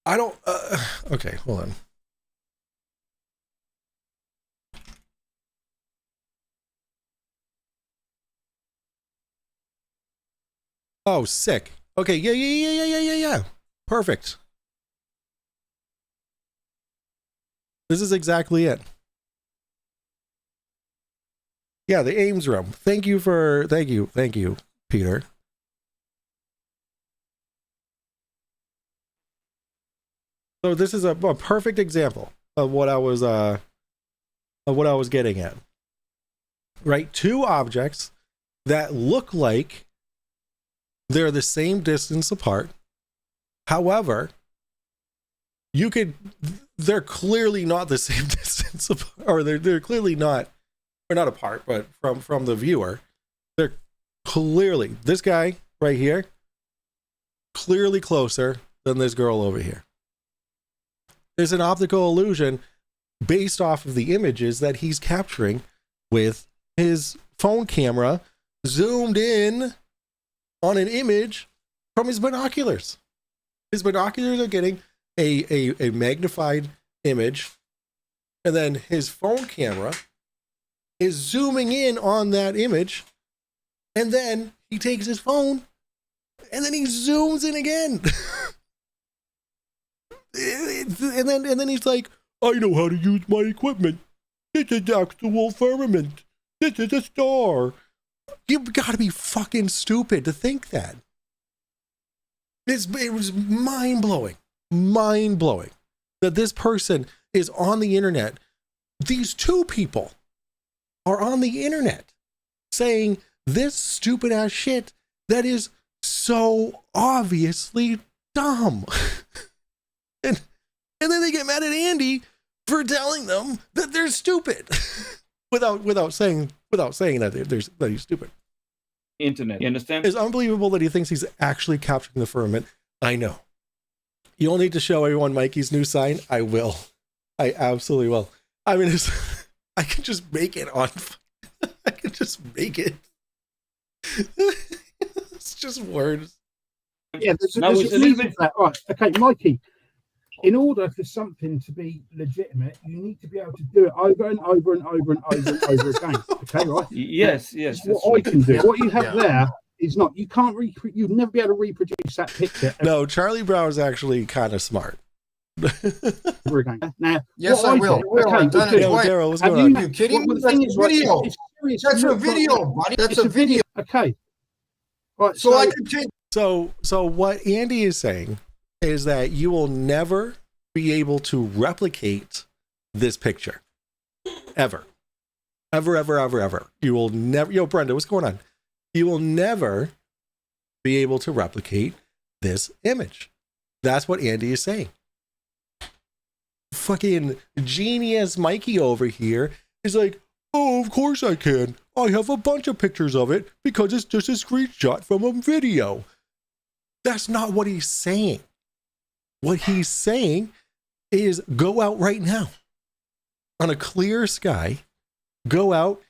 [SPEAKER 2] I don't... okay, hold on. Oh, sick. Okay, yeah. Perfect. This is exactly it. Yeah, the Ames room. Thank you, Peter. So this is a perfect example of what I was getting at. Right? Two objects that look like they're the same distance apart. However, they're clearly not the same distance apart, or they're clearly not, or not apart, but from the viewer, they're clearly, this guy right here, clearly closer than this girl over here. There's an optical illusion based off of the images that he's capturing with his phone camera zoomed in on an image from his binoculars. His binoculars are getting a magnified image, and then his phone camera is zooming in on that image, and then he takes his phone and then he zooms in again. and then he's like, I know how to use my equipment. This is actual firmament. This is a star. You've got to be fucking stupid to think that. It was mind-blowing that this person is on the internet. These two people are on the internet saying this stupid ass shit that is so obviously dumb. and then they get mad at Andy for telling them that they're stupid without saying that he's stupid.
[SPEAKER 4] Internet, you understand?
[SPEAKER 2] It's unbelievable that he thinks he's actually capturing the firmament. I know. You'll need to show everyone Mikey's new sign. I will. I absolutely will. I mean, I can just make it on. I can just make it. It's just words.
[SPEAKER 6] Yeah, there's a reason for that. Right, okay, Mikey. In order for something to be legitimate, you need to be able to do it over and over and over and over and over again. Okay, right?
[SPEAKER 4] Yes.
[SPEAKER 6] What I can do. What you have there is not. You can't. You'd never be able to reproduce that picture.
[SPEAKER 2] No, Charlie Brown is actually kind of smart.
[SPEAKER 6] Over again. Now,
[SPEAKER 5] yes, I will. I've done it twice.
[SPEAKER 2] Daryl, what's going on?
[SPEAKER 5] Are you kidding me? That's a video. That's a video, buddy. That's a video.
[SPEAKER 6] Okay. Right.
[SPEAKER 5] So I can take.
[SPEAKER 2] So what Andy is saying is that you will never be able to replicate this picture. Ever. Ever. You will never, yo, Brenda, what's going on? You will never be able to replicate this image. That's what Andy is saying. Fucking genius Mikey over here is like, oh, of course I can. I have a bunch of pictures of it because it's just a screenshot from a video. That's not what he's saying. What he's saying is go out right now on a clear sky, go out,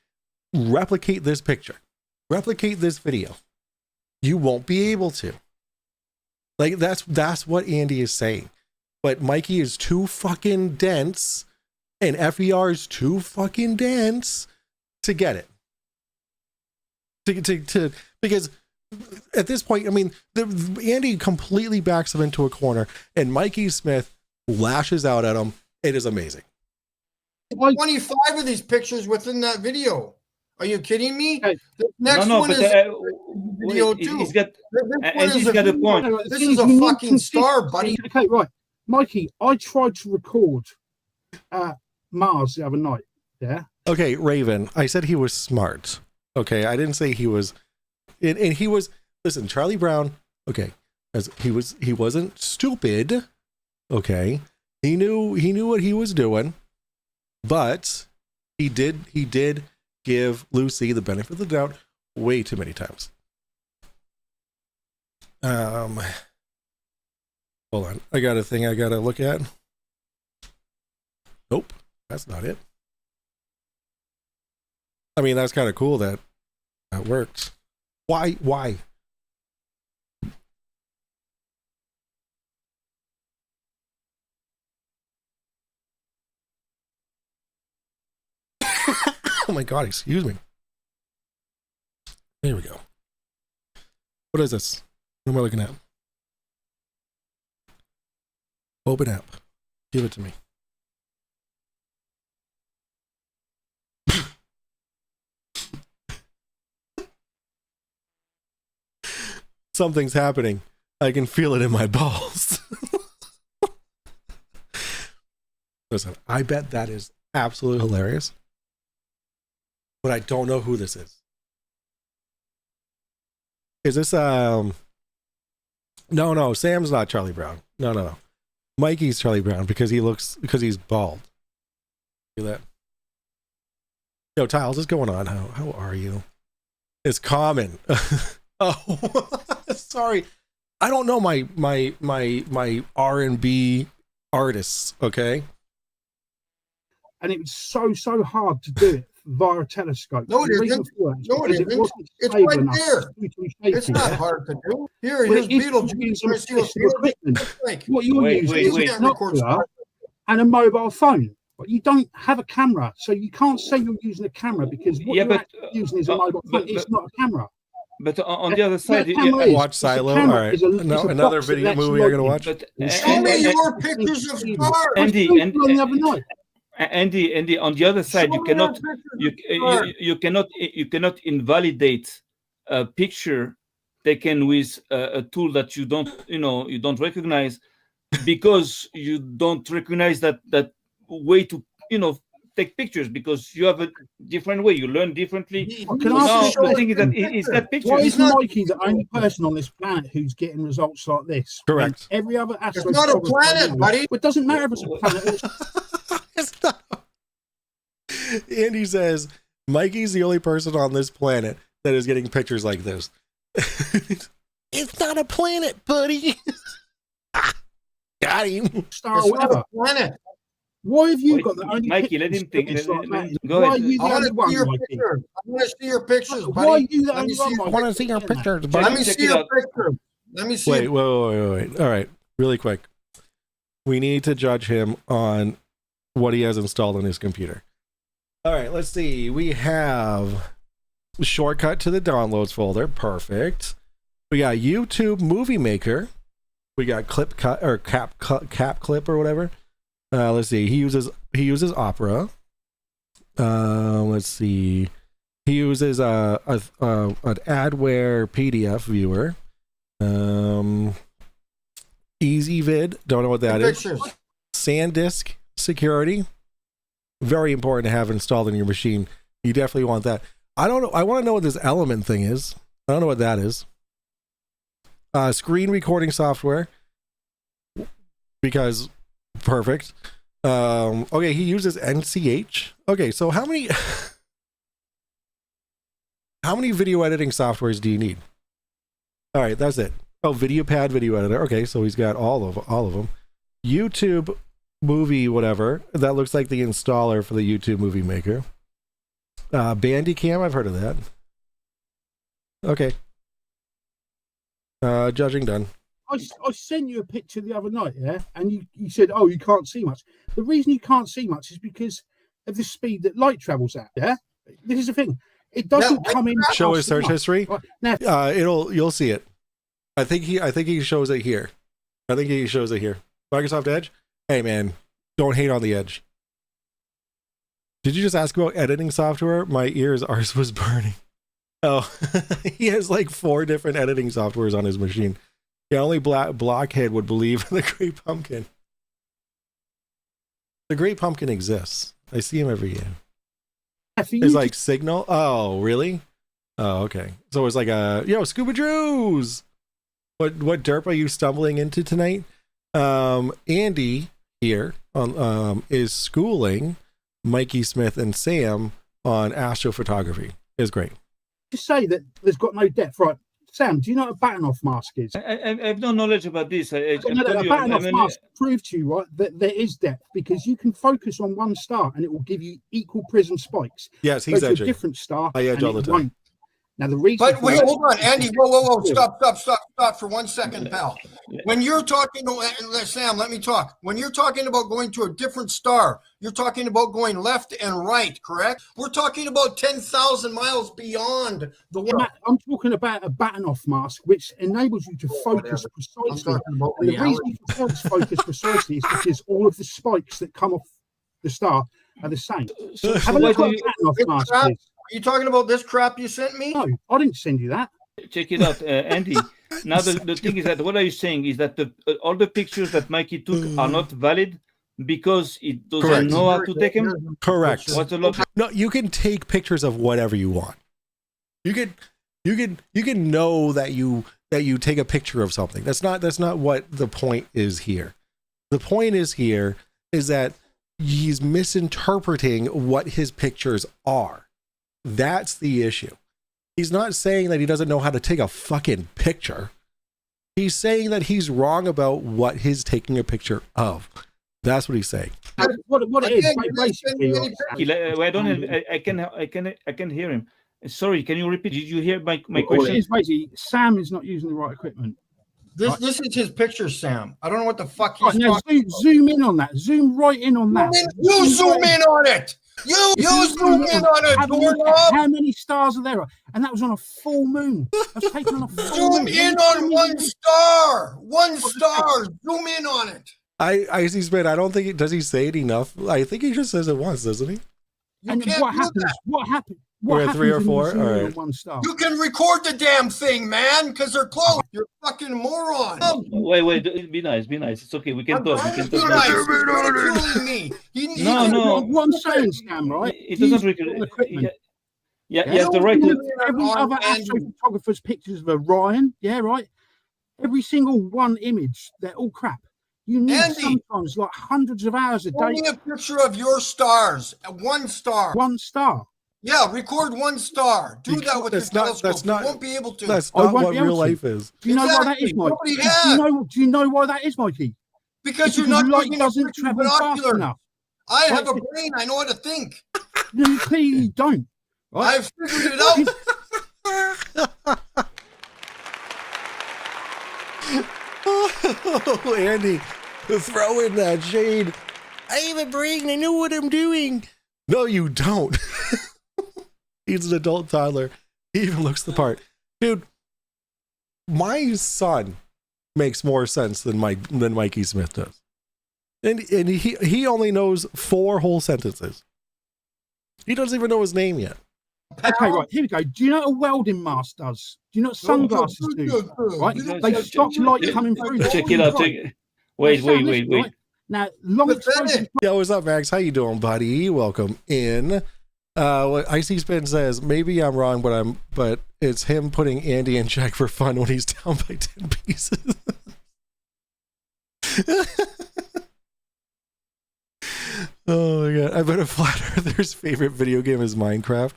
[SPEAKER 2] replicate this picture, replicate this video. You won't be able to. Like, that's what Andy is saying. But Mikey is too fucking dense and FER is too fucking dense to get it. Because at this point, I mean, Andy completely backs him into a corner and Mikey Smith lashes out at him. It is amazing.
[SPEAKER 5] 25 of these pictures within that video. Are you kidding me?
[SPEAKER 6] Hey.
[SPEAKER 5] The next
[SPEAKER 4] No,
[SPEAKER 5] one
[SPEAKER 4] but,
[SPEAKER 5] is video too.
[SPEAKER 4] he's got,
[SPEAKER 5] This
[SPEAKER 4] he's got a point.
[SPEAKER 5] This is a fucking star, buddy.
[SPEAKER 6] Okay, right. Mikey, I tried to record Mars the other night. Yeah.
[SPEAKER 2] Okay, Raven, I said he was smart. Okay, I didn't say he was, and he was, listen, Charlie Brown, okay, as he wasn't stupid. Okay. He knew what he was doing, but he did give Lucy the benefit of the doubt way too many times. Hold on. I got a thing I gotta look at. Nope, that's not it. I mean, that's kind of cool that works. Why? Oh my God, excuse me. There we go. What is this? What am I looking at? Open app. Give it to me. Something's happening. I can feel it in my balls. Listen, I bet that is absolutely hilarious. But I don't know who this is. Is this no, Sam's not Charlie Brown. No. Mikey's Charlie Brown because he's bald. See that? Yo, Tiles, what's going on? How are you? It's Common. Oh, sorry. I don't know my R&B artists, okay?
[SPEAKER 6] And it was so hard to do it via a telescope.
[SPEAKER 5] No, it
[SPEAKER 6] The reason
[SPEAKER 5] isn't.
[SPEAKER 6] for it is
[SPEAKER 5] No, it
[SPEAKER 6] because
[SPEAKER 5] isn't.
[SPEAKER 6] wasn't
[SPEAKER 5] It's
[SPEAKER 6] stable
[SPEAKER 5] right
[SPEAKER 6] enough.
[SPEAKER 5] there. It's not hard to do. Here,
[SPEAKER 6] Well,
[SPEAKER 5] here's
[SPEAKER 6] it is
[SPEAKER 5] Beetlejuice.
[SPEAKER 6] using
[SPEAKER 5] Let's see what
[SPEAKER 6] special equipment.
[SPEAKER 5] Beetlejuice looks like.
[SPEAKER 6] What you're
[SPEAKER 4] Wait,
[SPEAKER 6] using
[SPEAKER 4] wait.
[SPEAKER 6] is an binocular and a mobile phone. But you don't have a camera, so you can't say you're using a camera because what
[SPEAKER 4] Yeah,
[SPEAKER 6] you're
[SPEAKER 4] but,
[SPEAKER 6] actually using is a mobile phone. It's not a camera.
[SPEAKER 4] But on the other side,
[SPEAKER 6] Yeah, camera is.
[SPEAKER 2] Watch
[SPEAKER 6] It's a
[SPEAKER 2] Silo.
[SPEAKER 6] camera.
[SPEAKER 2] All right.
[SPEAKER 6] It's a- it's a
[SPEAKER 2] Another
[SPEAKER 6] box that
[SPEAKER 2] video
[SPEAKER 6] lets
[SPEAKER 2] movie
[SPEAKER 6] you
[SPEAKER 2] I'm gonna
[SPEAKER 6] log in.
[SPEAKER 2] watch.
[SPEAKER 4] but
[SPEAKER 5] Show me your pictures of stars.
[SPEAKER 4] Andy,
[SPEAKER 6] The other night.
[SPEAKER 4] Andy, on the other side,
[SPEAKER 5] Show
[SPEAKER 4] you
[SPEAKER 5] me your
[SPEAKER 4] cannot
[SPEAKER 5] pictures of stars.
[SPEAKER 4] you cannot invalidate a picture taken with a tool that you don't recognize because you don't recognize that way to take pictures because you have a different way. You learn differently.
[SPEAKER 6] Can I
[SPEAKER 4] Now
[SPEAKER 6] ask
[SPEAKER 4] the
[SPEAKER 6] you
[SPEAKER 4] thing is that it's got
[SPEAKER 6] why
[SPEAKER 4] pictures.
[SPEAKER 6] is Mikey the only person on this planet who's getting results like this?
[SPEAKER 2] Correct.
[SPEAKER 6] When every other
[SPEAKER 5] It's
[SPEAKER 6] aspect
[SPEAKER 5] not a planet, buddy.
[SPEAKER 6] It doesn't matter if it's a planet.
[SPEAKER 2] It's not. Andy says Mikey's the only person on this planet that is getting pictures like this. It's not a planet, buddy. Got him.
[SPEAKER 6] Star
[SPEAKER 5] It's
[SPEAKER 6] or
[SPEAKER 5] not
[SPEAKER 6] whatever.
[SPEAKER 5] a planet.
[SPEAKER 6] Why have you
[SPEAKER 4] Wait,
[SPEAKER 6] got the only
[SPEAKER 4] Mikey, let
[SPEAKER 6] pictures
[SPEAKER 4] him think.
[SPEAKER 6] it's like that?
[SPEAKER 4] Go
[SPEAKER 6] Why
[SPEAKER 4] ahead.
[SPEAKER 6] are you the
[SPEAKER 5] I want
[SPEAKER 6] only
[SPEAKER 5] to
[SPEAKER 6] one,
[SPEAKER 5] see your
[SPEAKER 6] Mikey?
[SPEAKER 5] picture. I want to see your pictures,
[SPEAKER 6] Why are
[SPEAKER 5] buddy.
[SPEAKER 6] you the
[SPEAKER 5] Let me
[SPEAKER 6] only
[SPEAKER 5] see
[SPEAKER 6] one,
[SPEAKER 5] your
[SPEAKER 2] I
[SPEAKER 6] Mikey?
[SPEAKER 2] want to see your pictures,
[SPEAKER 5] Let
[SPEAKER 2] buddy.
[SPEAKER 5] me
[SPEAKER 4] Check
[SPEAKER 5] see
[SPEAKER 4] it
[SPEAKER 5] your
[SPEAKER 4] out.
[SPEAKER 5] picture. Let me see.
[SPEAKER 2] Wait.
[SPEAKER 5] it.
[SPEAKER 2] All right, really quick. We need to judge him on what he has installed on his computer. All right, let's see. We have shortcut to the downloads folder. Perfect. We got YouTube Movie Maker. We got clip cut or cap clip or whatever. Let's see. He uses Opera. Let's see. He uses an adware PDF viewer. EasyVid. Don't know what that is.
[SPEAKER 5] Pictures.
[SPEAKER 2] SanDisk security. Very important to have installed in your machine. You definitely want that. I don't know. I want to know what this Element thing is. I don't know what that is. Screen recording software. Because perfect. Okay, he uses NCH. Okay, so how many video editing softwares do you need? All right, that's it. Oh, VideoPad video editor. Okay, so he's got all of them. YouTube movie whatever. That looks like the installer for the YouTube movie maker. Bandicam, I've heard of that. Okay. Judging done.
[SPEAKER 6] I sent you a picture the other night, yeah, and you said, "Oh, you can't see much." The reason you can't see much is because of the speed that light travels at. Yeah, this is the thing; it doesn't come in.
[SPEAKER 2] Show his search history.
[SPEAKER 6] Right, now,
[SPEAKER 2] You'll see it. I think he shows it here. I think he shows it here. Microsoft Edge. Hey man, don't hate on the Edge. Did you just ask about editing software? My ears, ours was burning. Oh, he has like 4 different editing softwares on his machine. Yeah, only Blockhead would believe in the Great Pumpkin. The Great Pumpkin exists. I see him every year. It's like Signal. Oh, really? Oh, okay. So it's like Scuba Drews. What derp are you stumbling into tonight? Andy here is schooling Mikey Smith and Sam on astrophotography. It's great.
[SPEAKER 6] To say that there's got no depth, right? Sam, do you know what a batten-off mask is?
[SPEAKER 4] I have no knowledge about this.
[SPEAKER 6] A batten-off mask proves to you, right, that there is depth because you can focus on one star and it will give you equal prism spikes.
[SPEAKER 2] Yes, he's edging.
[SPEAKER 6] A different star.
[SPEAKER 2] I edge all the time.
[SPEAKER 6] Won't. Now the reason.
[SPEAKER 5] But wait, hold on, Andy. Whoa! Stop for 1 second, pal. When you're talking, Sam, let me talk. When you're talking about going to a different star, you're talking about going left and right, correct? We're talking about 10,000 miles beyond the world.
[SPEAKER 6] I'm talking about a batten-off mask, which enables you to focus precisely. And the reason you can focus precisely is because all of the spikes that come off the star are the same. So have a look at a batten-off mask.
[SPEAKER 5] Are you talking about this crap you sent me?
[SPEAKER 6] No, I didn't send you that.
[SPEAKER 4] Check it out, Andy. Now the thing is that what are you saying is that all the pictures that Mikey took are not valid because it doesn't know how to take them.
[SPEAKER 2] Correct.
[SPEAKER 4] What's the logic?
[SPEAKER 2] No, you can take pictures of whatever you want. You can know that you take a picture of something. That's not what the point is here. The point is that he's misinterpreting what his pictures are. That's the issue. He's not saying that he doesn't know how to take a fucking picture. He's saying that he's wrong about what he's taking a picture of. That's what he's saying.
[SPEAKER 6] What it is, basically.
[SPEAKER 4] I can hear him. Sorry, can you repeat? Did you hear my question?
[SPEAKER 6] It is basically Sam is not using the right equipment.
[SPEAKER 5] This is his picture, Sam. I don't know what the fuck he's
[SPEAKER 6] talking about. Zoom in on that. Zoom right in on that.
[SPEAKER 5] You zoom in on it. You zoom in on it.
[SPEAKER 6] How many stars are there? And that was on a full moon. I was taken on a full
[SPEAKER 5] zoom
[SPEAKER 6] moon.
[SPEAKER 5] in on one star. One star. Zoom in on it.
[SPEAKER 2] I see, Smith. I don't think does he say it enough? I think he just says it once, doesn't he?
[SPEAKER 6] And what happened?
[SPEAKER 2] We're at 3 or 4. All right.
[SPEAKER 6] One star.
[SPEAKER 5] You can record the damn thing, man, because they're close. You're a fucking moron.
[SPEAKER 4] Wait. Be nice. It's okay. We can talk. We can talk.
[SPEAKER 5] No.
[SPEAKER 6] What I'm saying, Sam, right?
[SPEAKER 4] It doesn't record equipment. Yeah, you have the right to.
[SPEAKER 6] Every other astrophotographer's pictures of Orion, yeah, right? Every single one image, they're all crap. You need sometimes like hundreds of hours a day.
[SPEAKER 5] Only a picture of your stars. One star.
[SPEAKER 6] One star.
[SPEAKER 5] Yeah, record one star. Do that with your telescope. You won't be able to.
[SPEAKER 2] That's not what real life is.
[SPEAKER 6] Do you know why that is, Mike? Do you know why that is, Mikey?
[SPEAKER 5] Because you're not
[SPEAKER 6] light doesn't travel fast enough.
[SPEAKER 5] I have a brain. I know how to think.
[SPEAKER 6] No, you clearly don't.
[SPEAKER 5] Right? I've figured it out.
[SPEAKER 2] Oh, Andy, throw in that shade. I have a brain. I know what I'm doing. No, you don't. He's an adult toddler. He even looks the part. Dude, my son makes more sense than Mikey Smith does. And he only knows 4 whole sentences. He doesn't even know his name yet.
[SPEAKER 6] Okay, right, here we go. Do you know what a welding mask does? Do you know what sunglasses do? Right? They stop light coming through.
[SPEAKER 4] Check it out. Wait.
[SPEAKER 6] Now, long
[SPEAKER 5] Pathetic.
[SPEAKER 6] exposure.
[SPEAKER 2] Yo, what's up, Max? How you doing, buddy? Welcome in. What Icy Spin says, maybe I'm wrong, but it's him putting Andy in check for fun when he's down by 10 pieces. Oh my god! I bet a flat earther's favorite video game is Minecraft.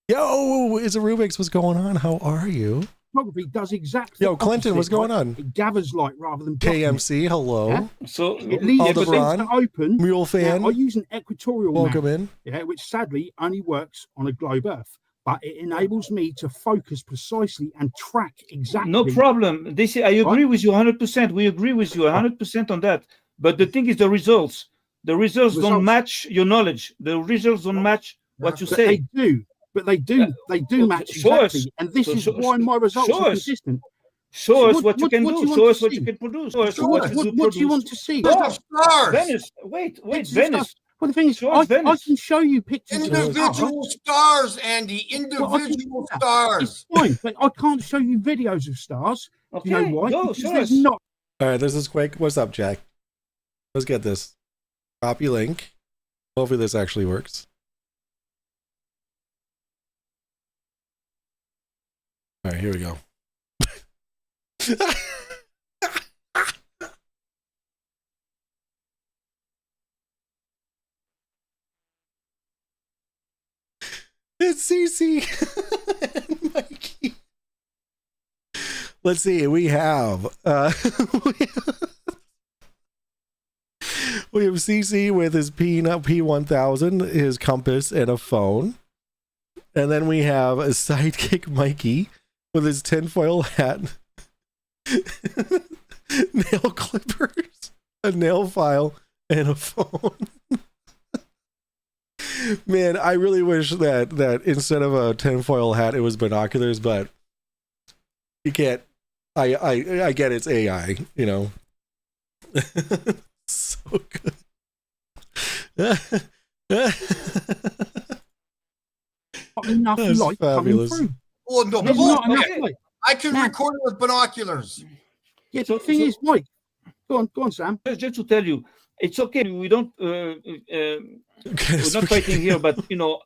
[SPEAKER 2] Yo, is it Rubik's? What's going on? How are you?
[SPEAKER 6] Photography does exactly.
[SPEAKER 2] Yo, Clinton, what's going on?
[SPEAKER 6] It gathers light rather than blocking it.
[SPEAKER 2] KMC, hello.
[SPEAKER 6] Yeah.
[SPEAKER 4] So
[SPEAKER 6] It leaves
[SPEAKER 4] yeah, but
[SPEAKER 6] things
[SPEAKER 2] Aldebaran,
[SPEAKER 6] to open.
[SPEAKER 2] Mule fan,
[SPEAKER 6] Now, I use an equatorial
[SPEAKER 2] welcome
[SPEAKER 6] map,
[SPEAKER 2] in.
[SPEAKER 6] yeah, which sadly only works on a globe Earth, but it enables me to focus precisely and track exactly.
[SPEAKER 4] no problem. This I agree with you 100%. We agree with you 100% on that. But the thing is, the results don't match your knowledge. The results don't match what you
[SPEAKER 6] But
[SPEAKER 4] say.
[SPEAKER 6] they do. But they do match
[SPEAKER 4] show us.
[SPEAKER 6] exactly. And this
[SPEAKER 4] So
[SPEAKER 6] is
[SPEAKER 4] show-
[SPEAKER 6] why my results
[SPEAKER 4] show
[SPEAKER 6] are
[SPEAKER 4] us.
[SPEAKER 6] consistent.
[SPEAKER 4] Show us
[SPEAKER 6] What-
[SPEAKER 4] what you
[SPEAKER 6] what-
[SPEAKER 4] can
[SPEAKER 6] what
[SPEAKER 4] do.
[SPEAKER 6] do you want
[SPEAKER 4] Show
[SPEAKER 6] to
[SPEAKER 4] us what
[SPEAKER 6] see?
[SPEAKER 4] you can produce. Show us
[SPEAKER 5] Show
[SPEAKER 4] what
[SPEAKER 5] us.
[SPEAKER 4] you do
[SPEAKER 6] What do you
[SPEAKER 4] produce.
[SPEAKER 6] want to see?
[SPEAKER 5] Look at stars.
[SPEAKER 4] Venice. Wait,
[SPEAKER 6] Pictures of
[SPEAKER 4] Venice.
[SPEAKER 6] stars. Well, the thing is,
[SPEAKER 4] Show us
[SPEAKER 6] I
[SPEAKER 4] Venice.
[SPEAKER 6] can show you pictures of stars.
[SPEAKER 5] Individual stars, Andy.
[SPEAKER 6] Well, I can
[SPEAKER 5] Individual
[SPEAKER 6] do that.
[SPEAKER 5] stars.
[SPEAKER 6] It's fine, but I can't show you videos of stars.
[SPEAKER 4] Okay,
[SPEAKER 6] You know why?
[SPEAKER 4] go,
[SPEAKER 6] Because
[SPEAKER 4] show
[SPEAKER 6] there's
[SPEAKER 4] us.
[SPEAKER 6] not.
[SPEAKER 2] All right, this is quick. What's up, Jack? Let's get this. Copy link. Hopefully this actually works. All right, here we go. It's CC and Mikey. Let's see. We have we have CC with his P1000, his compass, and a phone. And then we have a sidekick Mikey with his tinfoil hat, nail clippers, a nail file, and a phone. Man, I really wish that instead of a tinfoil hat, it was binoculars, but you can't. I get it's AI, you know. So good.
[SPEAKER 6] Not enough
[SPEAKER 2] That's
[SPEAKER 6] light
[SPEAKER 2] fabulous.
[SPEAKER 6] coming through.
[SPEAKER 5] Oh, no,
[SPEAKER 6] There's
[SPEAKER 5] bull.
[SPEAKER 6] not enough
[SPEAKER 5] Okay.
[SPEAKER 6] light.
[SPEAKER 5] I can
[SPEAKER 6] Now-
[SPEAKER 5] record it with binoculars.
[SPEAKER 6] Yeah,
[SPEAKER 4] So-
[SPEAKER 6] the thing
[SPEAKER 4] so-
[SPEAKER 6] is, Mike, go on, Sam.
[SPEAKER 4] Just to tell you, it's okay. We don't. We're not fighting here, but you know,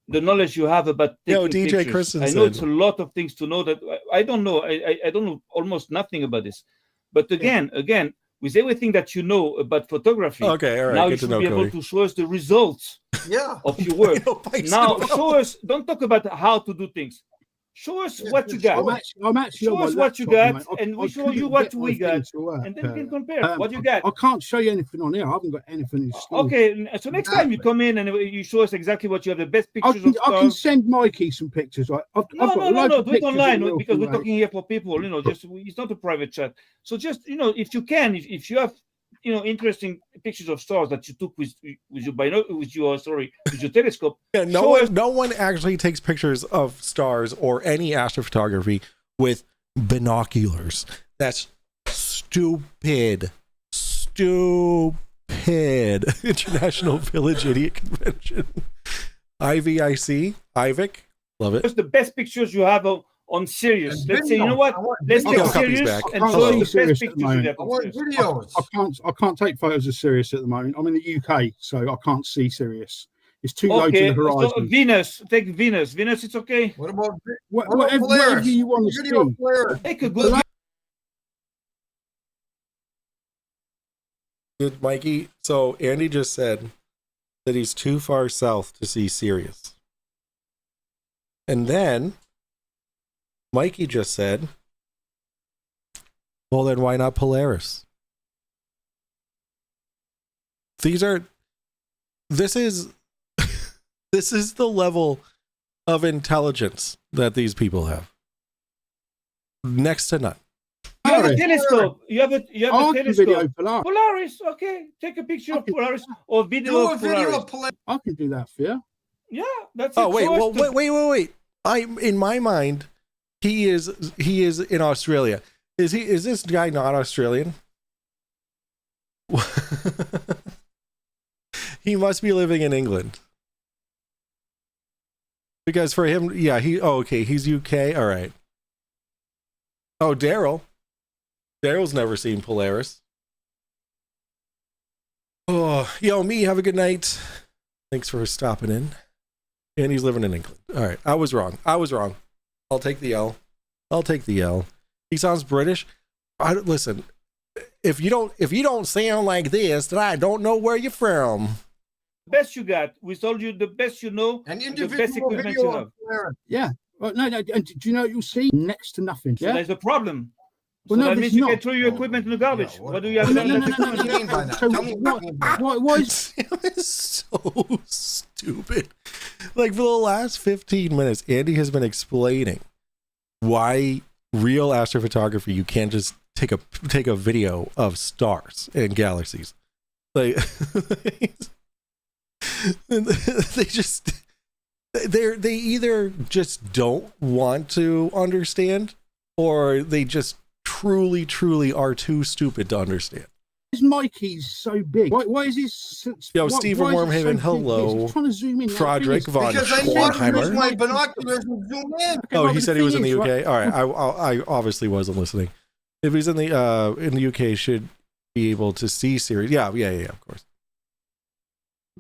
[SPEAKER 4] the knowledge you have about
[SPEAKER 2] Yo,
[SPEAKER 4] taking
[SPEAKER 2] DJ
[SPEAKER 4] pictures.
[SPEAKER 2] Christensen.
[SPEAKER 4] I know it's a lot of things to know that I don't know. I don't know almost nothing about this. But again, with everything that you know about photography,
[SPEAKER 2] Okay, all right.
[SPEAKER 4] now
[SPEAKER 2] Good
[SPEAKER 4] you
[SPEAKER 2] to
[SPEAKER 4] should
[SPEAKER 2] know,
[SPEAKER 4] be able
[SPEAKER 2] Cody.
[SPEAKER 4] to show us the results
[SPEAKER 5] Yeah.
[SPEAKER 4] of your work. Now,
[SPEAKER 2] Yo,
[SPEAKER 4] show us. Don't talk about how to do things. Show us
[SPEAKER 5] Yeah,
[SPEAKER 4] what you
[SPEAKER 5] show
[SPEAKER 4] got,
[SPEAKER 6] I'm actually
[SPEAKER 4] Show
[SPEAKER 6] on my
[SPEAKER 4] us what you
[SPEAKER 6] laptop,
[SPEAKER 4] got,
[SPEAKER 6] mate. I-
[SPEAKER 4] and we
[SPEAKER 6] I
[SPEAKER 4] show you
[SPEAKER 6] couldn't
[SPEAKER 4] what
[SPEAKER 6] get my
[SPEAKER 4] we got,
[SPEAKER 6] thing to work.
[SPEAKER 4] and then we can compare what you got.
[SPEAKER 6] I can't show you anything on here. I haven't got anything installed.
[SPEAKER 4] Okay, so next time you come in and you show us exactly what you have, the best
[SPEAKER 6] I
[SPEAKER 4] pictures
[SPEAKER 6] can,
[SPEAKER 4] of
[SPEAKER 6] I can
[SPEAKER 4] stars.
[SPEAKER 6] send Mikey some pictures. I've
[SPEAKER 4] No,
[SPEAKER 6] got
[SPEAKER 4] no,
[SPEAKER 6] loads
[SPEAKER 4] do
[SPEAKER 6] of
[SPEAKER 4] it
[SPEAKER 6] pictures
[SPEAKER 4] online
[SPEAKER 6] of the
[SPEAKER 4] because we're
[SPEAKER 6] Milky Way.
[SPEAKER 4] talking here for people. You know, just it's not a private chat. So just if you can, if you have interesting pictures of stars that you took with your telescope.
[SPEAKER 2] Yeah,
[SPEAKER 4] show us-
[SPEAKER 2] no one actually takes pictures of stars or any astrophotography with binoculars. That's stupid. International Village Idiot Convention. IVIC, IVIC, love it.
[SPEAKER 4] Just the best pictures you have on Sirius.
[SPEAKER 5] And
[SPEAKER 4] Let's say, you know
[SPEAKER 5] videos.
[SPEAKER 4] what?
[SPEAKER 5] I want
[SPEAKER 4] Let's
[SPEAKER 5] videos.
[SPEAKER 4] take
[SPEAKER 2] I'll copy these
[SPEAKER 4] Sirius
[SPEAKER 2] back.
[SPEAKER 4] and
[SPEAKER 6] I'll
[SPEAKER 4] show us
[SPEAKER 6] see
[SPEAKER 4] the
[SPEAKER 6] Sirius
[SPEAKER 4] best
[SPEAKER 6] at the
[SPEAKER 4] pictures you
[SPEAKER 6] moment.
[SPEAKER 4] have
[SPEAKER 5] I
[SPEAKER 4] on
[SPEAKER 5] want
[SPEAKER 4] Sirius.
[SPEAKER 5] videos.
[SPEAKER 6] I can't take photos of Sirius at the moment. I'm in the UK, so I can't see Sirius. It's too low to
[SPEAKER 4] Okay,
[SPEAKER 6] the
[SPEAKER 4] so
[SPEAKER 6] horizon.
[SPEAKER 4] Venus. Take Venus. Venus, it's okay.
[SPEAKER 5] What about
[SPEAKER 6] Whatever
[SPEAKER 5] flares?
[SPEAKER 6] you want to
[SPEAKER 5] Video
[SPEAKER 6] see.
[SPEAKER 5] flares.
[SPEAKER 4] Take a good.
[SPEAKER 2] Good, Mikey. So Andy just said that he's too far south to see Sirius. And then Mikey just said, well, then why not Polaris? This is this is the level of intelligence that these people have. Next to none.
[SPEAKER 4] You have a
[SPEAKER 6] Polaris.
[SPEAKER 4] telescope. You have a
[SPEAKER 6] I can
[SPEAKER 4] telescope.
[SPEAKER 6] video Polaris.
[SPEAKER 4] Polaris. Okay, take a picture of Polaris or video
[SPEAKER 5] Do a
[SPEAKER 4] of
[SPEAKER 5] video
[SPEAKER 4] Polaris.
[SPEAKER 5] of Polaris.
[SPEAKER 6] I can do that for you.
[SPEAKER 4] Yeah, that's
[SPEAKER 2] Oh
[SPEAKER 4] it.
[SPEAKER 2] wait,
[SPEAKER 4] Show us
[SPEAKER 2] well,
[SPEAKER 4] the-
[SPEAKER 2] wait. In my mind, he is in Australia. Is this guy not Australian? He must be living in England. Because for him, yeah, okay, he's UK. All right. Oh, Daryl's never seen Polaris. Oh, yo, me, have a good night. Thanks for stopping in. And he's living in England. All right, I was wrong. I'll take the L. He sounds British. Listen, if you don't sound like this, then I don't know where you're from.
[SPEAKER 4] Best you got. We told you the best you know.
[SPEAKER 5] An
[SPEAKER 4] The best
[SPEAKER 5] individual
[SPEAKER 4] equipment you
[SPEAKER 5] video
[SPEAKER 4] have.
[SPEAKER 5] of Clarence.
[SPEAKER 6] Yeah. Well, no. And do you know what you'll see? Next to nothing.
[SPEAKER 4] So
[SPEAKER 6] Yeah.
[SPEAKER 4] there's a problem.
[SPEAKER 6] Well,
[SPEAKER 4] So
[SPEAKER 6] no,
[SPEAKER 4] that
[SPEAKER 6] there's
[SPEAKER 4] means you
[SPEAKER 6] not.
[SPEAKER 4] can throw your equipment in the garbage.
[SPEAKER 5] Yeah,
[SPEAKER 4] what do you have
[SPEAKER 6] Oh, no,
[SPEAKER 4] done?
[SPEAKER 6] no,
[SPEAKER 4] that
[SPEAKER 6] no, no,
[SPEAKER 5] What do you mean by that?
[SPEAKER 6] So
[SPEAKER 5] Tell me what you mean by that.
[SPEAKER 6] why is
[SPEAKER 2] Sam is so stupid. Like, for the last 15 minutes, Andy has been explaining why real astrophotography, you can't just take a video of stars and galaxies. Like, they either just don't want to understand, or they just truly are too stupid to understand.
[SPEAKER 6] Mikey's so big? Why is his?
[SPEAKER 2] Yo,
[SPEAKER 6] why-
[SPEAKER 2] Steve from
[SPEAKER 6] why is it
[SPEAKER 2] Wormhaven,
[SPEAKER 6] big?
[SPEAKER 2] hello.
[SPEAKER 6] He's trying to zoom in. Now, the thing
[SPEAKER 2] Frederick
[SPEAKER 6] is-
[SPEAKER 2] von
[SPEAKER 5] Because I need to use
[SPEAKER 2] Schwanheimer.
[SPEAKER 5] my binoculars and zoom in.
[SPEAKER 6] Okay,
[SPEAKER 2] Oh,
[SPEAKER 6] well,
[SPEAKER 2] he
[SPEAKER 6] the
[SPEAKER 2] said he was in
[SPEAKER 6] thing
[SPEAKER 2] the
[SPEAKER 6] is,
[SPEAKER 2] UK. All right, I obviously wasn't listening. If he's in the UK, should be able to see series. Yeah, of course.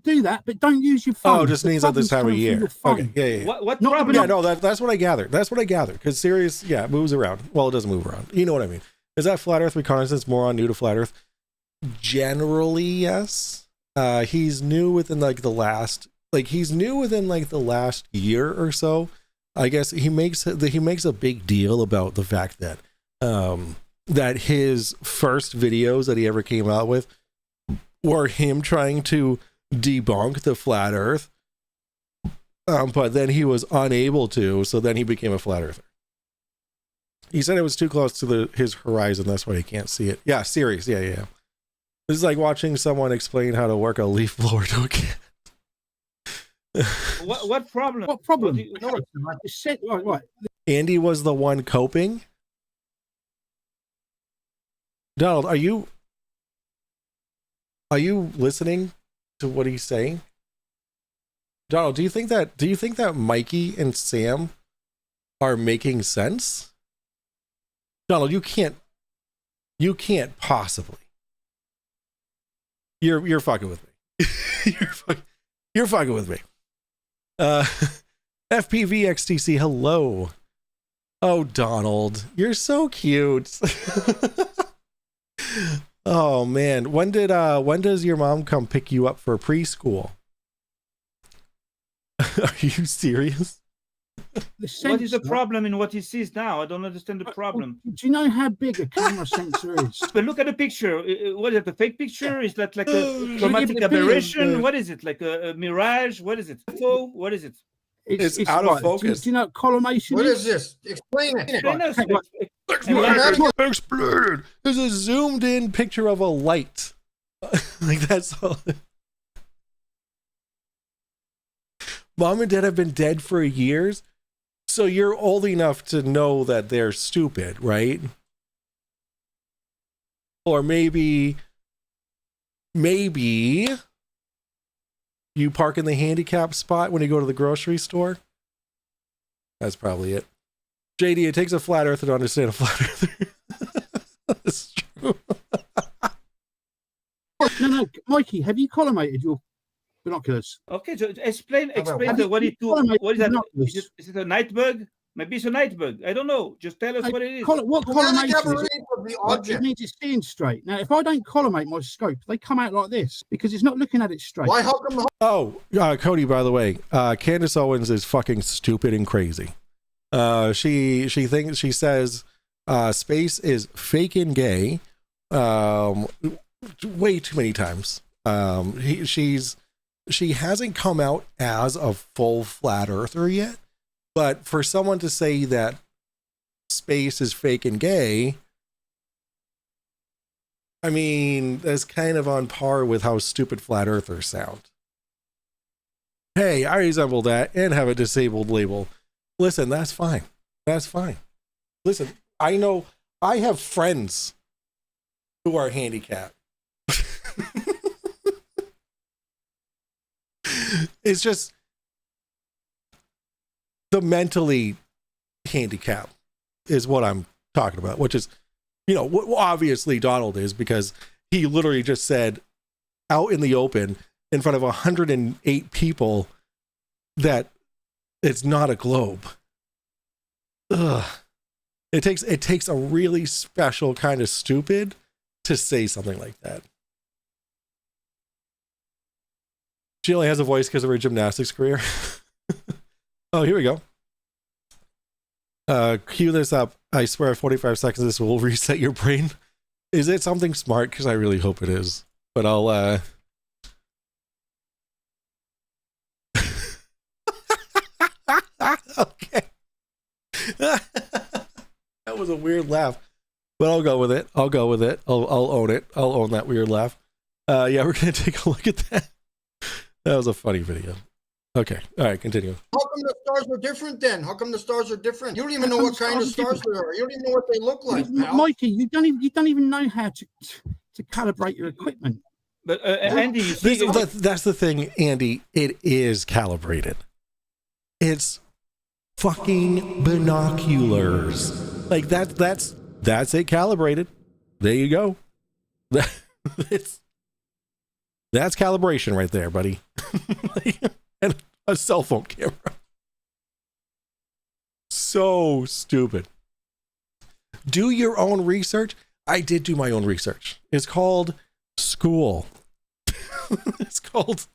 [SPEAKER 6] do that, but don't use your phone.
[SPEAKER 2] Oh, it just
[SPEAKER 6] The
[SPEAKER 2] means at this time of
[SPEAKER 6] problem's coming
[SPEAKER 2] year.
[SPEAKER 6] through your phone.
[SPEAKER 2] Okay, yeah.
[SPEAKER 4] What
[SPEAKER 6] Not
[SPEAKER 4] problem?
[SPEAKER 2] Yeah, no, that's what I gathered. Because Sirius, it moves around. Well, it doesn't move around. You know what I mean? Is that Flat Earth reconnaissance more on new to Flat Earth? Generally, yes. He's new within like the last year or so. I guess he makes a big deal about the fact that that his first videos that he ever came out with were him trying to debunk the flat earth, but then he was unable to, so then he became a flat earther. He said it was too close to his horizon, that's why he can't see it. Yeah, series. Yeah. This is like watching someone explain how to work a leaf blower to a cat.
[SPEAKER 4] What problem?
[SPEAKER 6] What problem?
[SPEAKER 4] What do you-
[SPEAKER 5] No, it's not.
[SPEAKER 6] You said right.
[SPEAKER 2] Andy was the one coping. Donald, are you listening to what he's saying? Donald, do you think that Mikey and Sam are making sense? Donald, you can't possibly. You're fucking with me. You're fucking with me. FPV XTC, hello. Oh, Donald, you're so cute. Oh man, when does your mom come pick you up for preschool? Are you serious?
[SPEAKER 4] What is the problem in what he sees now? I don't understand the problem.
[SPEAKER 6] Do you know how big a camera sensor is?
[SPEAKER 4] But look at the picture. What is it? A fake picture? Is that like a chromatic
[SPEAKER 6] Yeah, but the thing is,
[SPEAKER 4] aberration? What is it? Like a mirage? What is it? What is it?
[SPEAKER 2] It's out of
[SPEAKER 6] right.
[SPEAKER 2] focus.
[SPEAKER 6] Do you know what collimation
[SPEAKER 5] What
[SPEAKER 6] is?
[SPEAKER 5] is this? Explain it.
[SPEAKER 4] Explain us.
[SPEAKER 6] Right.
[SPEAKER 2] Exploded. There's a zoomed in picture of a light. Like, that's all. Mom and dad have been dead for years, so you're old enough to know that they're stupid, right? Or maybe you park in the handicap spot when you go to the grocery store. That's probably it. JD, it takes a flat earther to understand a flat earther. That's true.
[SPEAKER 6] No, Mikey, have you collimated your binoculars?
[SPEAKER 4] Okay, so explain
[SPEAKER 5] about
[SPEAKER 4] what it do.
[SPEAKER 6] Collimate
[SPEAKER 4] What is that?
[SPEAKER 6] binoculars.
[SPEAKER 4] Is it a night bug? Maybe it's a night bug. I don't know. Just tell us what it is.
[SPEAKER 6] What
[SPEAKER 5] Chromatic
[SPEAKER 6] collimation is?
[SPEAKER 5] aberration of the
[SPEAKER 6] It
[SPEAKER 5] object.
[SPEAKER 6] means it's seeing straight. Now, if I don't collimate my scope, they come out like this because it's not looking at it straight.
[SPEAKER 5] Why? How come the
[SPEAKER 2] Oh, Cody, by the way, Candace Owens is fucking stupid and crazy. She says space is fake and gay way too many times. She hasn't come out as a full flat earther yet, but for someone to say that space is fake and gay, I mean, that's kind of on par with how stupid flat earthers sound. Hey, I resemble that and have a disabled label. Listen, that's fine. That's fine. Listen, I know I have friends who are handicapped. It's just the mentally handicapped is what I'm talking about, which is, obviously Donald is, because he literally just said out in the open in front of 108 people that it's not a globe. Ugh. It takes a really special kind of stupid to say something like that. She only has a voice because of her gymnastics career. Oh, here we go. Cue this up. I swear 45 seconds this will reset your brain. Is it something smart? Because I really hope it is. But I'll okay. That was a weird laugh. But I'll go with it. I'll own it. I'll own that weird laugh. Yeah, we're gonna take a look at that. That was a funny video. Okay. All right, continue.
[SPEAKER 5] How come the stars are different then? How come the stars are different? You don't even know what kind of stars they are. You don't even know what they look like, pal.
[SPEAKER 6] Mikey, you don't even know how to calibrate your equipment.
[SPEAKER 4] But Andy, you see,
[SPEAKER 2] That's the thing, Andy. It is calibrated. It's fucking binoculars. Like that's it calibrated. There you go. That's calibration right there, buddy. And a cell phone camera. So stupid. Do your own research. I did do my own research. It's called school. It's called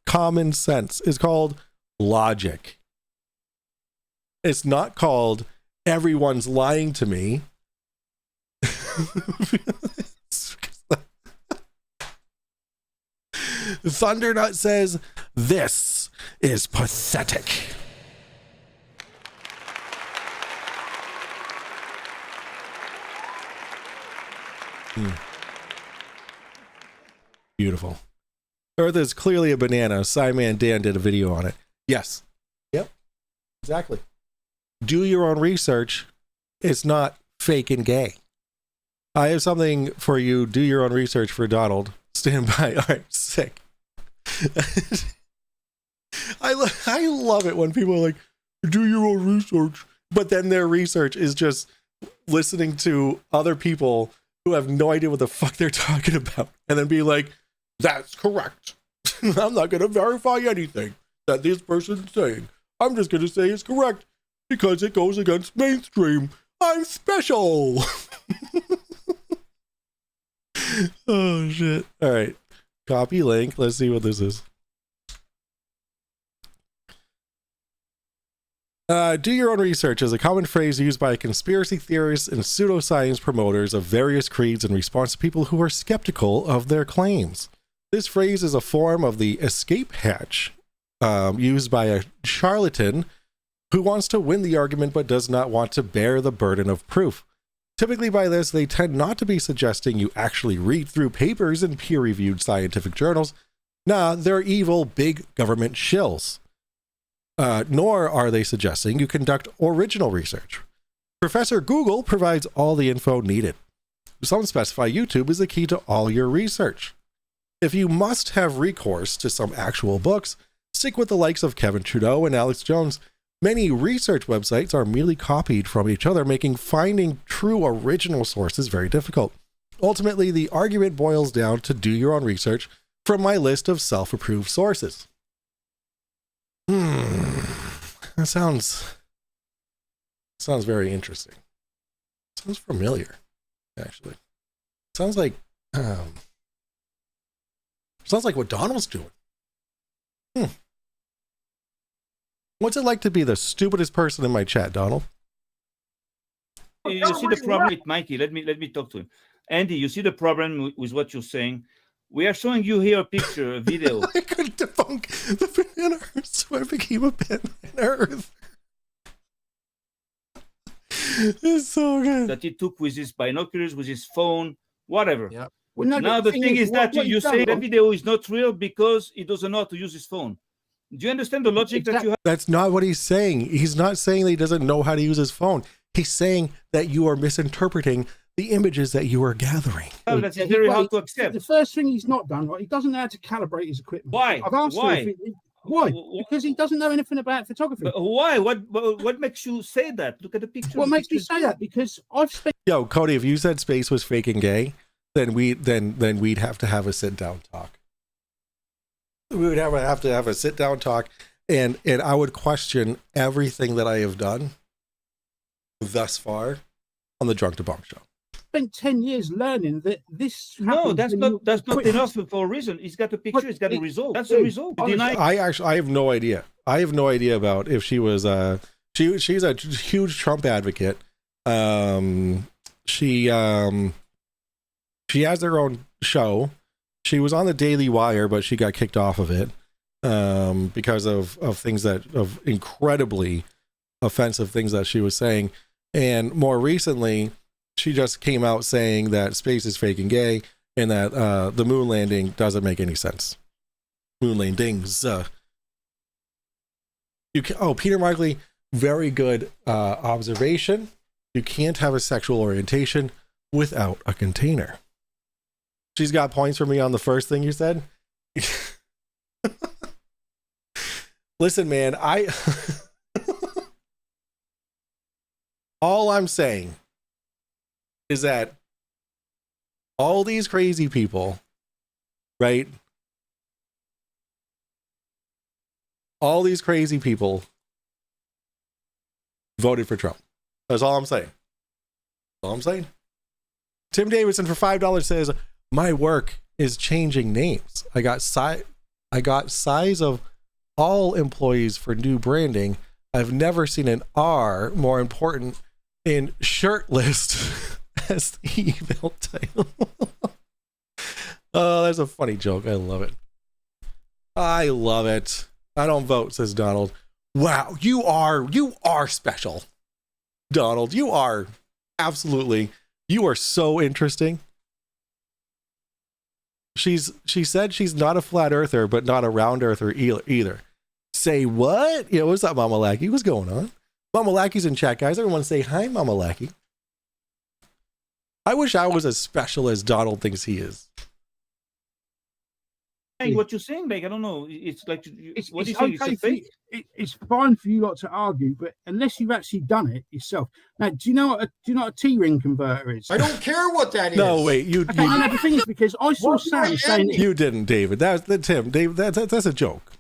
[SPEAKER 2] common sense. It's called logic. It's not called everyone's lying to me. Thundernut says, this is pathetic. Beautiful. Earth is clearly a banana. Cyman Dan did a video on it. Yes. Yep. Exactly. Do your own research. It's not fake and gay. I have something for you. Do your own research for Donald. Stand by. All right, sick. I love it when people are like, do your own research, but then their research is just listening to other people who have no idea what the fuck they're talking about, and then be like, that's correct. I'm not going to verify anything that this person's saying. I'm just going to say it's correct because it goes against mainstream. I'm special. Oh shit. All right, copy link. Let's see what this is. Do your own research is a common phrase used by conspiracy theorists and pseudoscience promoters of various creeds in response to people who are skeptical of their claims. This phrase is a form of the escape hatch used by a charlatan who wants to win the argument but does not want to bear the burden of proof. Typically by this, they tend not to be suggesting you actually read through papers in peer-reviewed scientific journals. Nah, they're evil big government shills. Nor are they suggesting you conduct original research. Professor Google provides all the info needed. Some specify YouTube is the key to all your research. If you must have recourse to some actual books, stick with the likes of Kevin Trudeau and Alex Jones. Many research websites are merely copied from each other, making finding true original sources very difficult. Ultimately, the argument boils down to do your own research from my list of self-approved sources. That sounds very interesting. Sounds familiar, actually. Sounds like what Donald's doing. What's it like to be the stupidest person in my chat, Donald?
[SPEAKER 4] You see the problem with Mikey. Let me talk to him. Andy, you see the problem with what you're saying. We are showing you here a picture, a video.
[SPEAKER 2] I could debunk the banana Earth, so I became a banana Earth. It's so good.
[SPEAKER 4] That he took with his binoculars, with his phone, whatever.
[SPEAKER 5] Yeah.
[SPEAKER 6] Well, no,
[SPEAKER 4] Now the thing is that you say
[SPEAKER 6] that
[SPEAKER 4] the video is not real because he doesn't know how to use his phone. Do you understand the logic that you have?
[SPEAKER 2] That's not what he's saying. He's not saying that he doesn't know how to use his phone. He's saying that you are misinterpreting the images that you are gathering.
[SPEAKER 4] Oh, that's very hard to accept.
[SPEAKER 6] The first thing he's not done, right? He doesn't know how to calibrate his equipment.
[SPEAKER 4] Why?
[SPEAKER 6] I've asked
[SPEAKER 4] Why?
[SPEAKER 6] him why? Because he doesn't know anything about photography.
[SPEAKER 4] But why? What makes you say that? Look at the picture.
[SPEAKER 6] What makes me say that? Because I've spent.
[SPEAKER 2] Yo, Cody, if you said space was fake and gay, then we'd have to have a sit down talk. We would have to have a sit down talk, and I would question everything that I have done thus far on the Drunk Debunk show.
[SPEAKER 6] Spent 10 years learning that this.
[SPEAKER 4] No, that's
[SPEAKER 6] happens
[SPEAKER 4] not enough for a reason. He's got a picture. He's got a result. That's the result.
[SPEAKER 2] I have no idea. I have no idea about if she was she's a huge Trump advocate. She has her own show. She was on the Daily Wire, but she got kicked off of it because of things of incredibly offensive things that she was saying. And more recently, she just came out saying that space is fake and gay, and that the moon landing doesn't make any sense. Moon landings. Peter Markley, very good observation. You can't have a sexual orientation without a container. She's got points for me on the first thing you said. Listen, man, all I'm saying is that all these crazy people, right? All these crazy people voted for Trump. That's all I'm saying. That's all I'm saying. Tim Davidson for $5 says, my work is changing names. I got size of all employees for new branding. I've never seen an R more important in shirt list as the email title. Oh, that's a funny joke. I love it. I love it. I don't vote, says Donald. Wow, you are special. Donald, you are so interesting. She said she's not a flat earther, but not a round earther either. Say what? Yeah, what's up, Mama Lackey? What's going on? Mama Lackey's in chat, guys. Everyone say hi, Mama Lackey. I wish I was as special as Donald thinks he is.
[SPEAKER 4] Hey, what you're saying, like, I don't know. It's like, what do you
[SPEAKER 6] okay
[SPEAKER 4] think? It's a fake?
[SPEAKER 6] It's fine for you lot to argue, but unless you've actually done it yourself. Now, do you know what a T-ring converter is?
[SPEAKER 5] I don't care what that is.
[SPEAKER 2] No, wait,
[SPEAKER 6] Okay, no, the thing is, because I saw Sam saying
[SPEAKER 2] you didn't, David. That's Tim. David, that's a joke.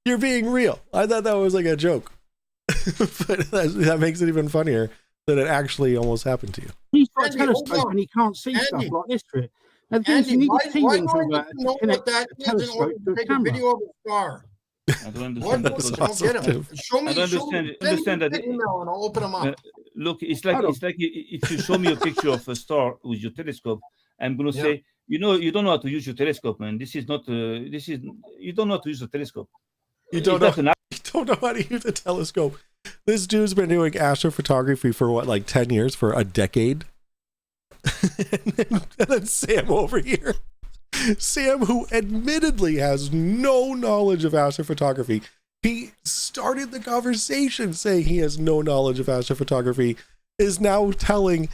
[SPEAKER 2] You're being real. I thought that was like a joke, but that makes it even funnier that it actually almost happened to you.
[SPEAKER 6] He's got a telescope and he can't see stuff like this for it. Now, the thing is, you need a T-ring converter to connect the telescope to a
[SPEAKER 5] take a
[SPEAKER 6] camera.
[SPEAKER 5] video of a star.
[SPEAKER 4] I don't understand that.
[SPEAKER 5] Don't get him. Show me.
[SPEAKER 4] I don't understand that.
[SPEAKER 5] Email and I'll open them up.
[SPEAKER 4] Look, it's like if you show me a picture of a star with your telescope, I'm going to say, you don't know how to use your telescope, man. You don't know how to use a telescope.
[SPEAKER 2] You don't know how to use a telescope. This dude's been doing astrophotography for what, like 10 years, for a decade? and then Sam over here. Sam, who admittedly has no knowledge of astrophotography, he started the conversation saying he has no knowledge of astrophotography, is now telling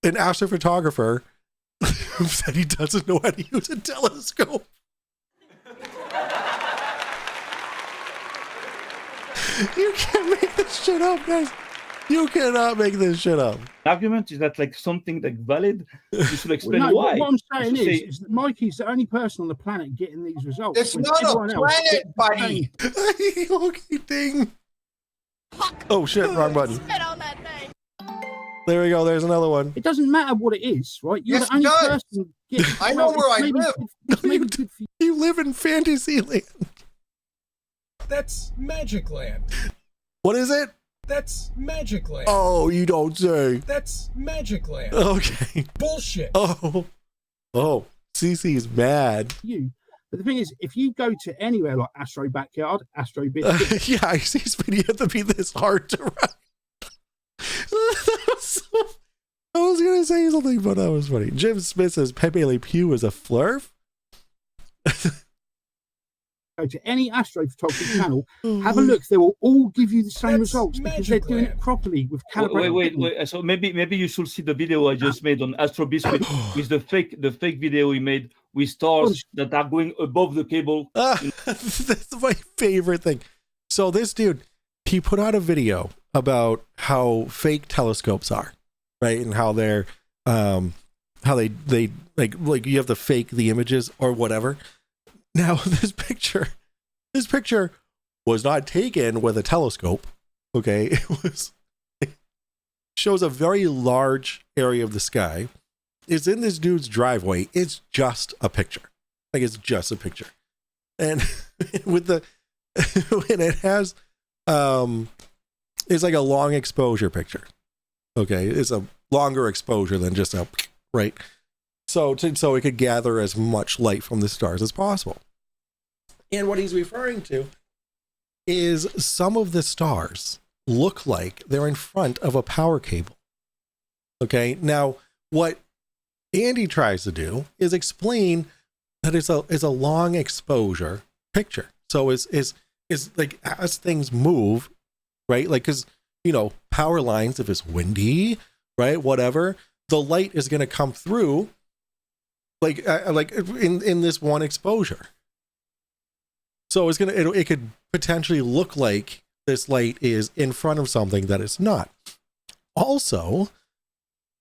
[SPEAKER 2] an astrophotographer that he doesn't know how to use a telescope. You can't make this shit up, guys. You cannot make this shit up.
[SPEAKER 4] Argument is that like something like valid. You should explain
[SPEAKER 6] Well, no,
[SPEAKER 4] why.
[SPEAKER 6] What I'm saying is that Mikey's the only person on the planet getting these results.
[SPEAKER 5] It's
[SPEAKER 6] when
[SPEAKER 5] not a
[SPEAKER 6] everyone else
[SPEAKER 5] planet,
[SPEAKER 6] gets
[SPEAKER 5] buddy.
[SPEAKER 2] Okay, ding. Oh shit, wrong button. There we go. There's another one.
[SPEAKER 6] It doesn't matter what it is, right? You're
[SPEAKER 5] Yes,
[SPEAKER 6] the only
[SPEAKER 5] it does.
[SPEAKER 6] person getting.
[SPEAKER 5] I know where I live.
[SPEAKER 6] It's maybe good for you.
[SPEAKER 2] You live in Fantasyland.
[SPEAKER 1] That's Magic Land.
[SPEAKER 2] What is it?
[SPEAKER 1] That's Magic Land.
[SPEAKER 2] Oh, you don't say.
[SPEAKER 1] That's Magic Land.
[SPEAKER 2] Okay.
[SPEAKER 1] Bullshit.
[SPEAKER 2] Oh, CC's mad.
[SPEAKER 6] You. But the thing is, if you go to anywhere like Astro Backyard, Astro Biscuit,
[SPEAKER 2] Yeah, I see video to be this hard to write. I was gonna say something, but that was funny. Jim Smith says Pepe Le Pew is a flurf.
[SPEAKER 6] go to any astrophotography channel, have a look. They will all give you the same
[SPEAKER 1] That's
[SPEAKER 6] results because they're doing it properly with calibrated.
[SPEAKER 4] Wait. So maybe you should see the video I just made on Astro Biscuit with the fake video we made with stars that are going above the cable.
[SPEAKER 2] That's my favorite thing. So this dude, he put out a video about how fake telescopes are, right? And how they're how they like you have to fake the images or whatever. Now this picture was not taken with a telescope. Okay, it shows a very large area of the sky. It's in this dude's driveway. It's just a picture. Like it's just a picture. And with the and it has it's like a long exposure picture. Okay, it's a longer exposure than just a right. So it could gather as much light from the stars as possible. And what he's referring to is some of the stars look like they're in front of a power cable. Okay, now what Andy tries to do is explain that it's a long exposure picture. So is like as things move, right? Like because power lines, if it's windy, right, whatever, the light is going to come through like in this one exposure. So it could potentially look like this light is in front of something that it's not. Also,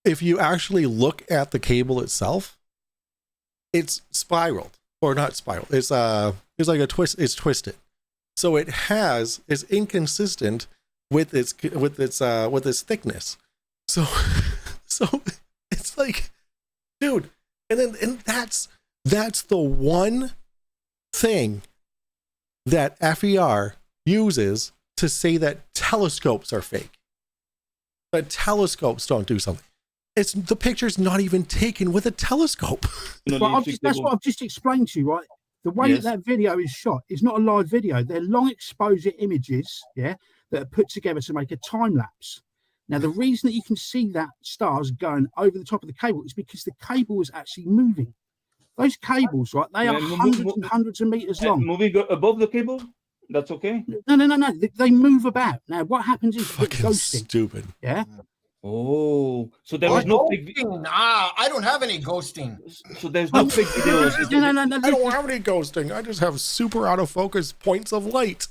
[SPEAKER 2] if you actually look at the cable itself, it's spiraled or not spiraled. It's like a twist. It's twisted, so it's inconsistent with its thickness. So it's like, dude, and that's the one thing that FER uses to say that telescopes are fake. That telescopes don't do something. The picture's not even taken with a telescope.
[SPEAKER 6] But that's what I've just explained to you, right? The way that video is shot is not a live video. They're long exposure images, that are put together to make a time lapse. Now, the reason that you can see that stars going over the top of the cable is because the cable is actually moving. Those cables, right? They are hundreds and hundreds of meters long.
[SPEAKER 4] Moving above the cable, that's okay.
[SPEAKER 6] No. They move about. Now, what happens is ghosting.
[SPEAKER 2] Stupid.
[SPEAKER 6] Yeah.
[SPEAKER 4] Oh, so there was no big.
[SPEAKER 5] I don't have any ghosting.
[SPEAKER 4] So there's no big videos.
[SPEAKER 6] No.
[SPEAKER 2] I don't have any ghosting. I just have super out of focus points of light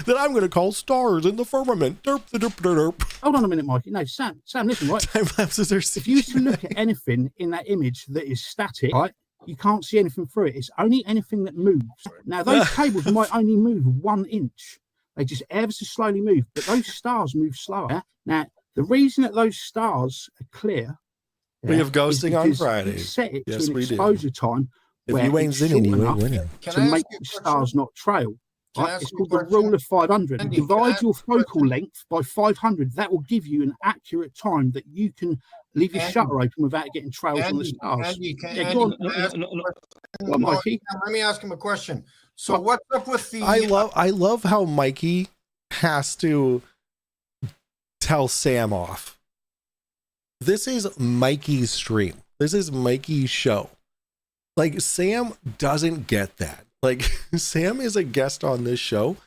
[SPEAKER 2] that I'm going to call stars in the firmament. Derp, the derp, derp, derp.
[SPEAKER 6] Hold on a minute, Mikey. No, Sam, listen, right?
[SPEAKER 2] Time lapses are.
[SPEAKER 6] If you used to look at anything in that image that is static, right, you can't see anything through it. It's only anything that moves. Now, those cables might only move 1 inch. They just ever so slowly move, but those stars move slower. Yeah? Now, the reason that those stars are clear,
[SPEAKER 2] we have ghosting on Fridays.
[SPEAKER 6] Set it
[SPEAKER 2] Yes,
[SPEAKER 6] to an
[SPEAKER 2] we do.
[SPEAKER 6] exposure time
[SPEAKER 2] If
[SPEAKER 6] where
[SPEAKER 2] you ain't
[SPEAKER 6] it's
[SPEAKER 2] winning,
[SPEAKER 6] short
[SPEAKER 2] you ain't
[SPEAKER 6] enough
[SPEAKER 2] winning.
[SPEAKER 6] to make the stars not trail. Right? It's called the rule of 500.
[SPEAKER 5] Andy,
[SPEAKER 6] Divide your focal length by 500. That will give you an accurate time that you can leave your shutter open without getting trails on the stars. Go on, Mikey.
[SPEAKER 5] Let me ask him a question. So what's up with the?
[SPEAKER 2] I love how Mikey has to tell Sam off. This is Mikey's stream. This is Mikey's show. Like, Sam doesn't get that. Like, Sam is a guest on this show,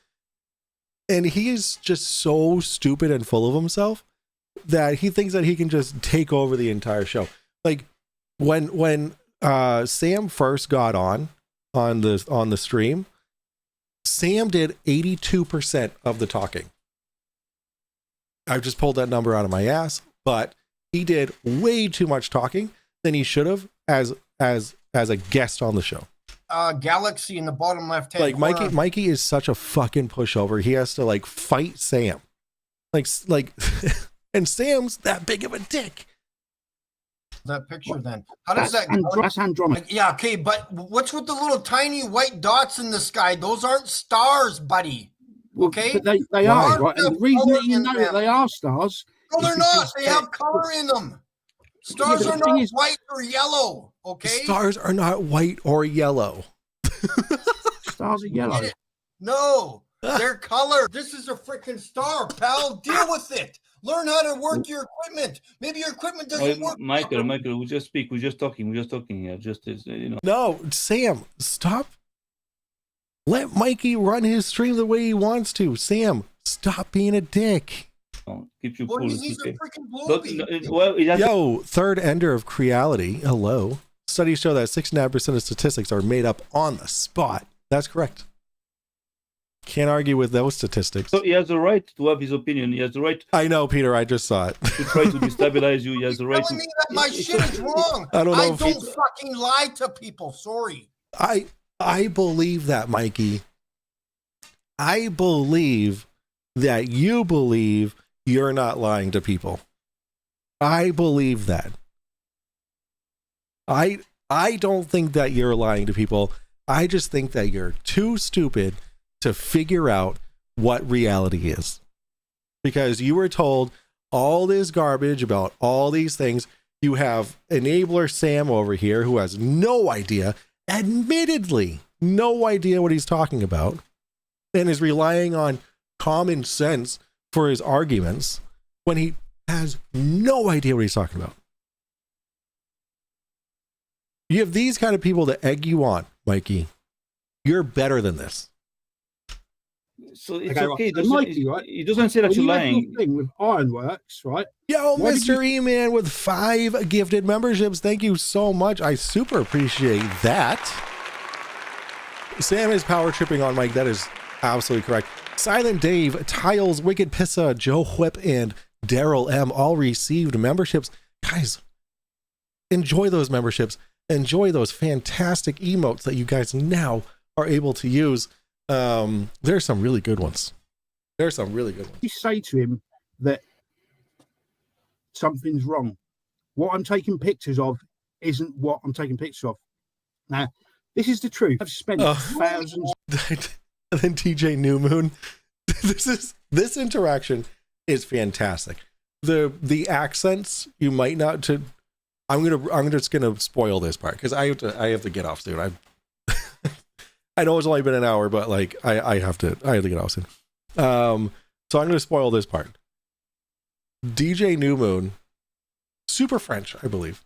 [SPEAKER 2] and he is just so stupid and full of himself that he thinks that he can just take over the entire show. Like, when Sam first got on the stream, Sam did 82% of the talking. I've just pulled that number out of my ass, but he did way too much talking than he should have as a guest on the show.
[SPEAKER 5] Galaxy in the bottom left hand.
[SPEAKER 2] Like
[SPEAKER 5] corner.
[SPEAKER 2] Mikey is such a fucking pushover. He has to like fight Sam, like, and Sam's that big of a dick.
[SPEAKER 5] That picture then. How does that?
[SPEAKER 6] That's Andromeda.
[SPEAKER 5] Yeah, okay, but what's with the little tiny white dots in the sky? Those aren't stars, buddy. Okay,
[SPEAKER 6] But they are, right? And the reason that you know that they are stars.
[SPEAKER 5] No, they're not. They have color in them. Stars are not white or yellow. Okay.
[SPEAKER 2] Stars are not white or yellow.
[SPEAKER 6] Stars are yellow.
[SPEAKER 5] No, they're color. This is a freaking star, pal. Deal with it. Learn how to work your equipment. Maybe your equipment doesn't work.
[SPEAKER 4] Michael, we just speak. We're just talking here. Just as
[SPEAKER 2] No, Sam, stop. Let Mikey run his stream the way he wants to. Sam, stop being a dick.
[SPEAKER 4] Keep you
[SPEAKER 5] Well,
[SPEAKER 4] cool.
[SPEAKER 5] he's a freaking blowbee.
[SPEAKER 4] Well,
[SPEAKER 2] Yo, third ender of Creality. Hello. Studies show that 69% of statistics are made up on the spot. That's correct. Can't argue with those statistics.
[SPEAKER 4] So he has the right to have his opinion. He has the right
[SPEAKER 2] I know, Peter. I just saw it.
[SPEAKER 4] to try to destabilize you. He has the right
[SPEAKER 5] Telling
[SPEAKER 4] to.
[SPEAKER 5] me that my shit is wrong.
[SPEAKER 2] I don't know
[SPEAKER 5] I
[SPEAKER 2] if
[SPEAKER 5] don't fucking lie to people. Sorry.
[SPEAKER 2] I believe that, Mikey. I believe that you believe you're not lying to people. I believe that. I don't think that you're lying to people. I just think that you're too stupid to figure out what reality is. Because you were told all this garbage about all these things. You have enabler Sam over here who has no idea, admittedly, no idea what he's talking about, and is relying on common sense for his arguments when he has no idea what he's talking about. You have these kind of people to egg you on, Mikey. You're better than this.
[SPEAKER 4] So it's
[SPEAKER 6] Okay,
[SPEAKER 4] okay.
[SPEAKER 6] right. So Mikey, right?
[SPEAKER 4] It doesn't say that
[SPEAKER 6] When
[SPEAKER 4] you're
[SPEAKER 6] you had your
[SPEAKER 4] lying.
[SPEAKER 6] thing with Ironworks, right?
[SPEAKER 2] Yo,
[SPEAKER 6] Why did
[SPEAKER 2] Mr. E-Man with 5 gifted memberships. Thank you so much. I super appreciate that. Sam is power tripping on Mike. That is absolutely correct. Silent Dave, Tiles, Wicked Pissa, Joe Whip, and Daryl M all received memberships. Guys, enjoy those memberships. Enjoy those fantastic emotes that you guys now are able to use. There's some really good ones. There's some really good ones.
[SPEAKER 6] You say to him that something's wrong. What I'm taking pictures of isn't what I'm taking pictures of. Now, this is the truth. I've spent thousands.
[SPEAKER 2] And then TJ New Moon. This interaction is fantastic. The accents you might not to. I'm just gonna spoil this part because I have to get off soon. I know it's only been an hour, but like I have to get off soon. So I'm gonna spoil this part. DJ New Moon, super French, I believe,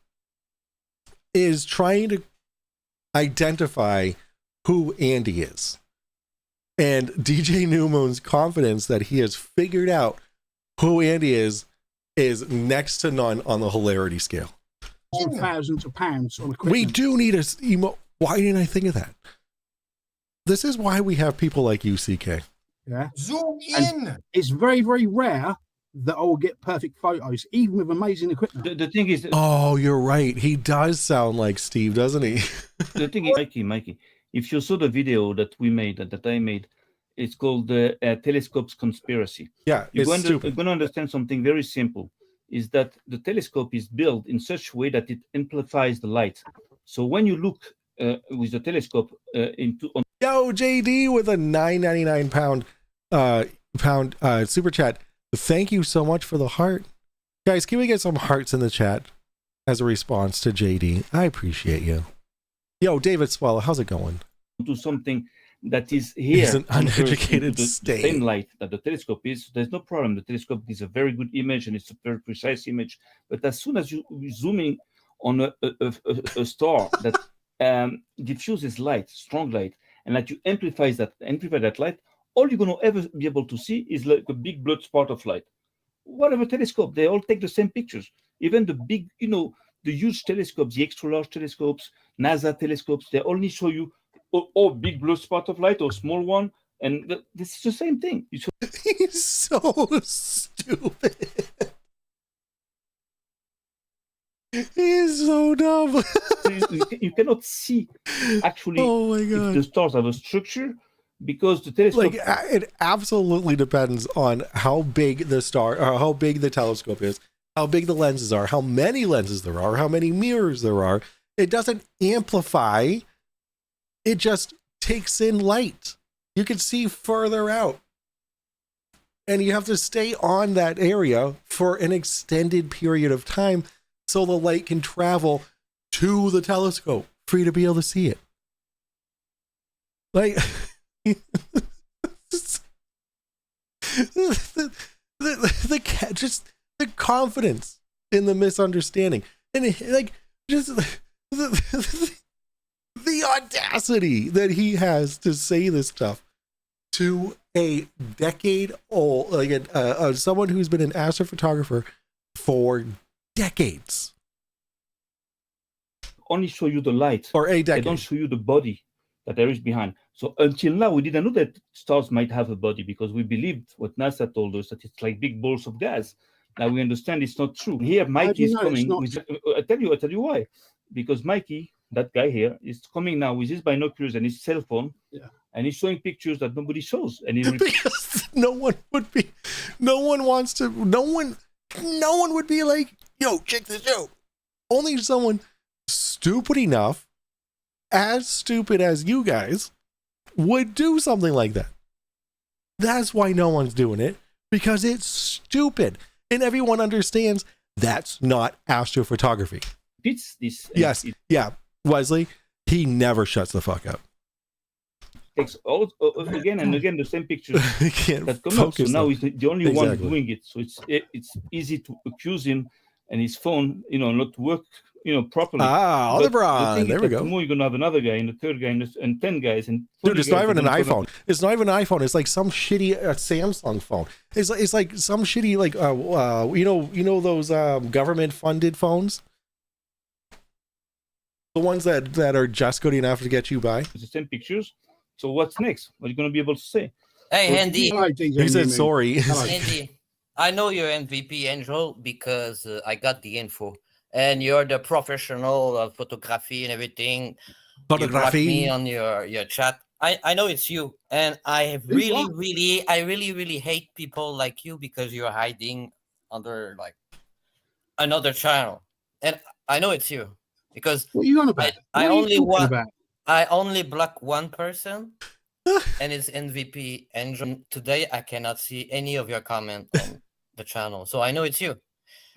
[SPEAKER 2] is trying to identify who Andy is. And DJ New Moon's confidence that he has figured out who Andy is next to none on the hilarity scale.
[SPEAKER 6] Thousands of pounds on equipment.
[SPEAKER 2] We do need a emo. Why didn't I think of that? This is why we have people like you, CK.
[SPEAKER 6] Yeah.
[SPEAKER 5] Zoom
[SPEAKER 6] And
[SPEAKER 5] in.
[SPEAKER 6] it's very, very rare that I will get perfect photos, even with amazing equipment.
[SPEAKER 4] The thing is,
[SPEAKER 2] Oh, you're right. He does sound like Steve, doesn't he?
[SPEAKER 4] the thing is, Mikey, if you saw the video that we made, that I made, it's called the Telescopes Conspiracy.
[SPEAKER 2] Yeah,
[SPEAKER 4] You're
[SPEAKER 2] it's
[SPEAKER 4] going
[SPEAKER 2] stupid.
[SPEAKER 4] to understand something very simple, is that the telescope is built in such a way that it amplifies the light. So when you look with the telescope on
[SPEAKER 2] Yo, JD with a $9.99 pound super chat. Thank you so much for the heart. Guys, can we get some hearts in the chat as a response to JD? I appreciate you. Yo, David Swallow, how's it going?
[SPEAKER 4] to something that is here,
[SPEAKER 2] He's an uneducated
[SPEAKER 4] the
[SPEAKER 2] state.
[SPEAKER 4] same light that the telescope is, there's no problem. The telescope is a very good image and it's a very precise image. But as soon as you zoom in on a star that diffuses light, strong light, and that you amplify that light, all you're going to ever be able to see is like a big blood spot of light. Whatever telescope, they all take the same pictures. Even the big, the huge telescopes, the extra large telescopes, NASA telescopes, they only show you or big blue spot of light or small one, and this is the same thing.
[SPEAKER 2] He's so stupid. He's so dumb.
[SPEAKER 4] you cannot see actually
[SPEAKER 2] Oh my
[SPEAKER 4] if
[SPEAKER 2] god.
[SPEAKER 4] the stars have a structure because the telescope.
[SPEAKER 2] Like it absolutely depends on how big the star or how big the telescope is, how big the lenses are, how many lenses there are, how many mirrors there are. It doesn't amplify. It just takes in light. You can see further out. And you have to stay on that area for an extended period of time so the light can travel to the telescope for you to be able to see it. Like just the confidence in the misunderstanding and like just the audacity that he has to say this stuff to a decade old, like someone who's been an astrophotographer for decades,
[SPEAKER 4] Only show you the light
[SPEAKER 2] or a
[SPEAKER 4] they
[SPEAKER 2] decade.
[SPEAKER 4] don't show you the body that there is behind. So until now, we didn't know that stars might have a body because we believed what NASA told us, that it's like big balls of gas. Now we understand it's not true. Here, Mikey is coming. I tell you why. Because Mikey, that guy here, is coming now with his binoculars and his cell phone, and he's showing pictures that nobody shows. And
[SPEAKER 2] because no one would be like, yo, check this out. Only someone stupid enough, as stupid as you guys, would do something like that. That's why no one's doing it, because it's stupid. And everyone understands that's not astrophotography.
[SPEAKER 4] It's this.
[SPEAKER 2] Yes. Yeah. Wesley, he never shuts the fuck up.
[SPEAKER 4] Takes all again and again the same pictures
[SPEAKER 2] He can't
[SPEAKER 4] that come up. So
[SPEAKER 2] focus
[SPEAKER 4] now
[SPEAKER 2] on-
[SPEAKER 4] he's the only one doing it. So it's easy to accuse him and his phone, not to work, properly.
[SPEAKER 2] Aldebaran, there we go.
[SPEAKER 4] Tomorrow you're gonna have another guy and a third guy and 10 guys and
[SPEAKER 2] Dude, it's not even an
[SPEAKER 4] guys, and
[SPEAKER 2] iPhone. It's not even an iPhone. It's like some shitty Samsung phone. It's like some shitty like those government funded phones, the ones that are just good enough to get you by.
[SPEAKER 4] It's the same pictures. So what's next? What are you gonna be able to say?
[SPEAKER 3] Hey, Andy.
[SPEAKER 6] Hello, DJ
[SPEAKER 2] He said
[SPEAKER 6] Mimi.
[SPEAKER 2] sorry.
[SPEAKER 6] Hello.
[SPEAKER 3] Andy, I know you're MVP Angel because I got the info, and you're the professional of photography and everything. You blocked me on your chat. I know it's you, and I really hate people like you because you're hiding under like another channel, and I know it's you because
[SPEAKER 6] What are you on about?
[SPEAKER 3] I only block one person, and it's MVP Angel. Today I cannot see any of your comment on the channel, so I know it's you.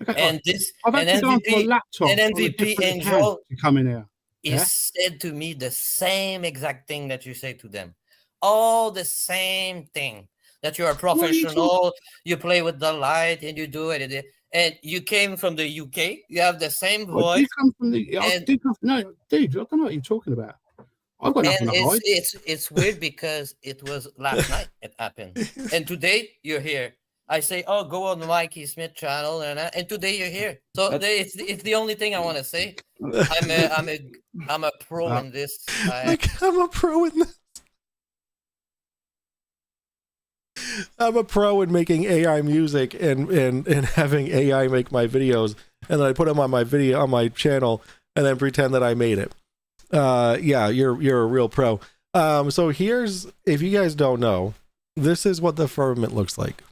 [SPEAKER 6] Okay,
[SPEAKER 3] And this
[SPEAKER 6] I've
[SPEAKER 3] and
[SPEAKER 6] actually gone to a
[SPEAKER 3] MVP
[SPEAKER 6] laptop
[SPEAKER 3] and
[SPEAKER 6] on a
[SPEAKER 3] MVP
[SPEAKER 6] different
[SPEAKER 3] Angel
[SPEAKER 6] account to come in here.
[SPEAKER 3] is said to me the same exact thing that you say to them. All the same thing. That you're a professional, you play with the light and you do it. And you came from the UK, you have the same
[SPEAKER 6] I
[SPEAKER 3] voice.
[SPEAKER 6] did come from the.
[SPEAKER 3] and-
[SPEAKER 6] No, dude, I don't know what you're talking about. I've got nothing
[SPEAKER 3] And
[SPEAKER 6] to hide.
[SPEAKER 3] it's weird because it was last night it happened. And today you're here. I say, oh, go on the Mikey Smith channel, and today you're here. So it's the only thing I want to say. I'm a pro in this.
[SPEAKER 2] I'm a pro in this. I'm a pro in making AI music and having AI make my videos, and then I put them on my channel and then pretend that I made it. Yeah, you're a real pro. So here's, if you guys don't know, this is what the firmament looks like.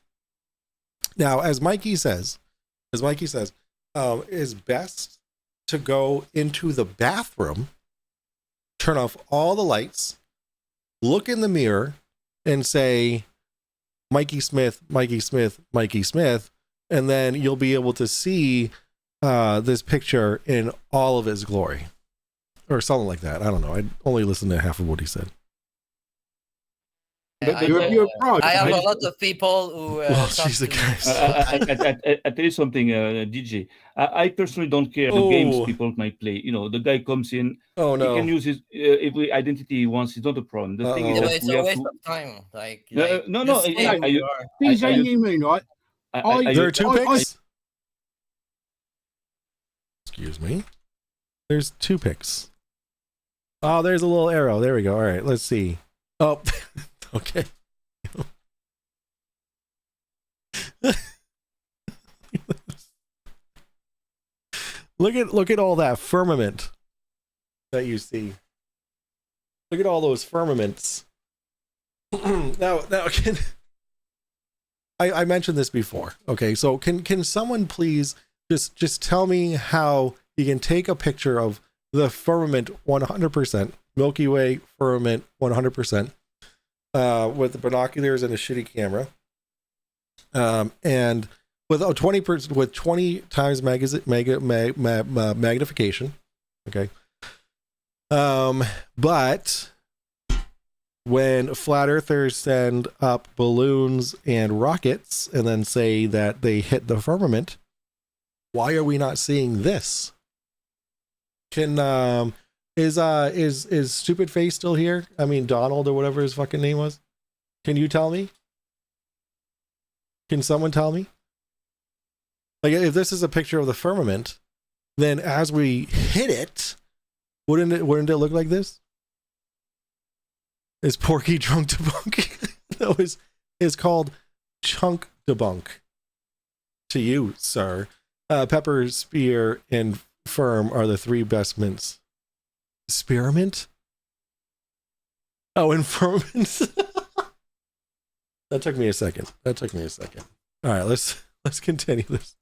[SPEAKER 2] Now, as Mikey says, it's best to go into the bathroom, turn off all the lights, look in the mirror, and say, Mikey Smith, Mikey Smith, Mikey Smith, and then you'll be able to see this picture in all of its glory. Or something like that. I don't know. I only listened to half of what he said.
[SPEAKER 6] You're a pro.
[SPEAKER 3] I have a lot of people who.
[SPEAKER 2] Well,
[SPEAKER 3] talk
[SPEAKER 2] Jesus
[SPEAKER 3] to me.
[SPEAKER 2] Christ.
[SPEAKER 4] I tell you something, DJ. I personally don't care the games people might play. The guy comes in.
[SPEAKER 2] Oh no.
[SPEAKER 4] He can use his every identity he wants. It's not a problem. The thing is
[SPEAKER 3] Yeah, but
[SPEAKER 4] that
[SPEAKER 3] it's
[SPEAKER 4] we
[SPEAKER 3] a
[SPEAKER 4] have
[SPEAKER 3] waste
[SPEAKER 4] to.
[SPEAKER 3] of time. Like
[SPEAKER 4] No.
[SPEAKER 3] just stay where you are.
[SPEAKER 6] DJ Newman, right?
[SPEAKER 2] There are two
[SPEAKER 6] I-
[SPEAKER 2] picks? Excuse me. There's two picks. Oh, there's a little arrow. There we go. All right, let's see. Oh, okay. Look at all that firmament that you see. Look at all those firmaments. now can I mentioned this before. Okay, so can someone please just tell me how you can take a picture of the firmament 100%, Milky Way firmament 100%, with the binoculars and a shitty camera, and with 20 times magnification. Okay, but when flat earthers send up balloons and rockets and then say that they hit the firmament, why are we not seeing this? Can is Stupid Face still here? I mean, Donald or whatever his fucking name was. Can you tell me? Can someone tell me? Like, if this is a picture of the firmament, then as we hit it, wouldn't it look like this? Is Porky Drunk Debunk? No, is called Chunk Debunk. To you, sir. Pepper, Spear, and Firm are the three best mints. Spearmint? Oh, and Firmint. That took me a second. All right, let's continue this.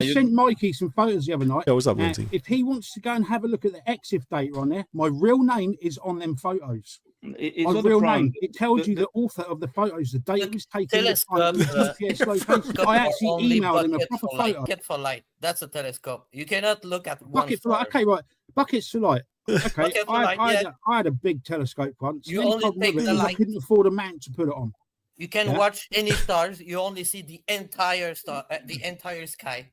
[SPEAKER 6] I sent Mikey some photos the other night.
[SPEAKER 2] Yo, what's up, Lindsay?
[SPEAKER 6] If he wants to go and have a look at the EXIF data on there, my real name is on them photos.
[SPEAKER 4] It's
[SPEAKER 6] My
[SPEAKER 4] not
[SPEAKER 6] real
[SPEAKER 4] a crime.
[SPEAKER 6] name. It tells you the author of the photos, the date it was taken, the
[SPEAKER 3] Telescope,
[SPEAKER 6] GPS location. I actually emailed him a proper photo.
[SPEAKER 3] Bucket for light. That's a telescope. You cannot look at one
[SPEAKER 6] Bucket for
[SPEAKER 3] star.
[SPEAKER 6] light. Okay, right. Buckets for light. Okay,
[SPEAKER 3] Bucket for light,
[SPEAKER 6] I had a big telescope once.
[SPEAKER 3] You
[SPEAKER 6] The only
[SPEAKER 3] only
[SPEAKER 6] problem
[SPEAKER 3] take
[SPEAKER 6] with it
[SPEAKER 3] the
[SPEAKER 6] is I
[SPEAKER 3] light.
[SPEAKER 6] couldn't afford a mount to put it on.
[SPEAKER 3] You can
[SPEAKER 6] Yeah.
[SPEAKER 3] watch any stars. You only see the entire star, the entire sky.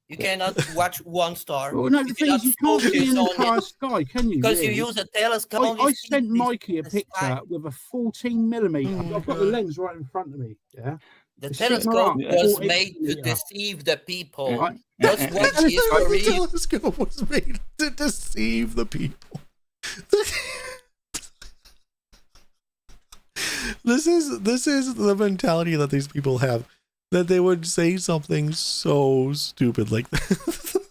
[SPEAKER 3] You cannot watch one star.
[SPEAKER 6] Well, no, the thing is, you can't see an entire sky, can you?
[SPEAKER 3] Because
[SPEAKER 6] really?
[SPEAKER 3] you use a telescope.
[SPEAKER 6] I
[SPEAKER 3] only see
[SPEAKER 6] sent
[SPEAKER 3] the-
[SPEAKER 6] Mikey a
[SPEAKER 3] the
[SPEAKER 6] picture
[SPEAKER 3] sky.
[SPEAKER 6] with a 14mm. I've got the lens right in front of me. Yeah.
[SPEAKER 3] The
[SPEAKER 6] It's sitting
[SPEAKER 3] telescope
[SPEAKER 6] around
[SPEAKER 3] was
[SPEAKER 6] 14
[SPEAKER 3] made to
[SPEAKER 6] millimeter.
[SPEAKER 3] deceive the people.
[SPEAKER 6] Right.
[SPEAKER 3] Just watch history.
[SPEAKER 2] The telescope was made to deceive the people. This is the mentality that these people have, that they would say something so stupid like that.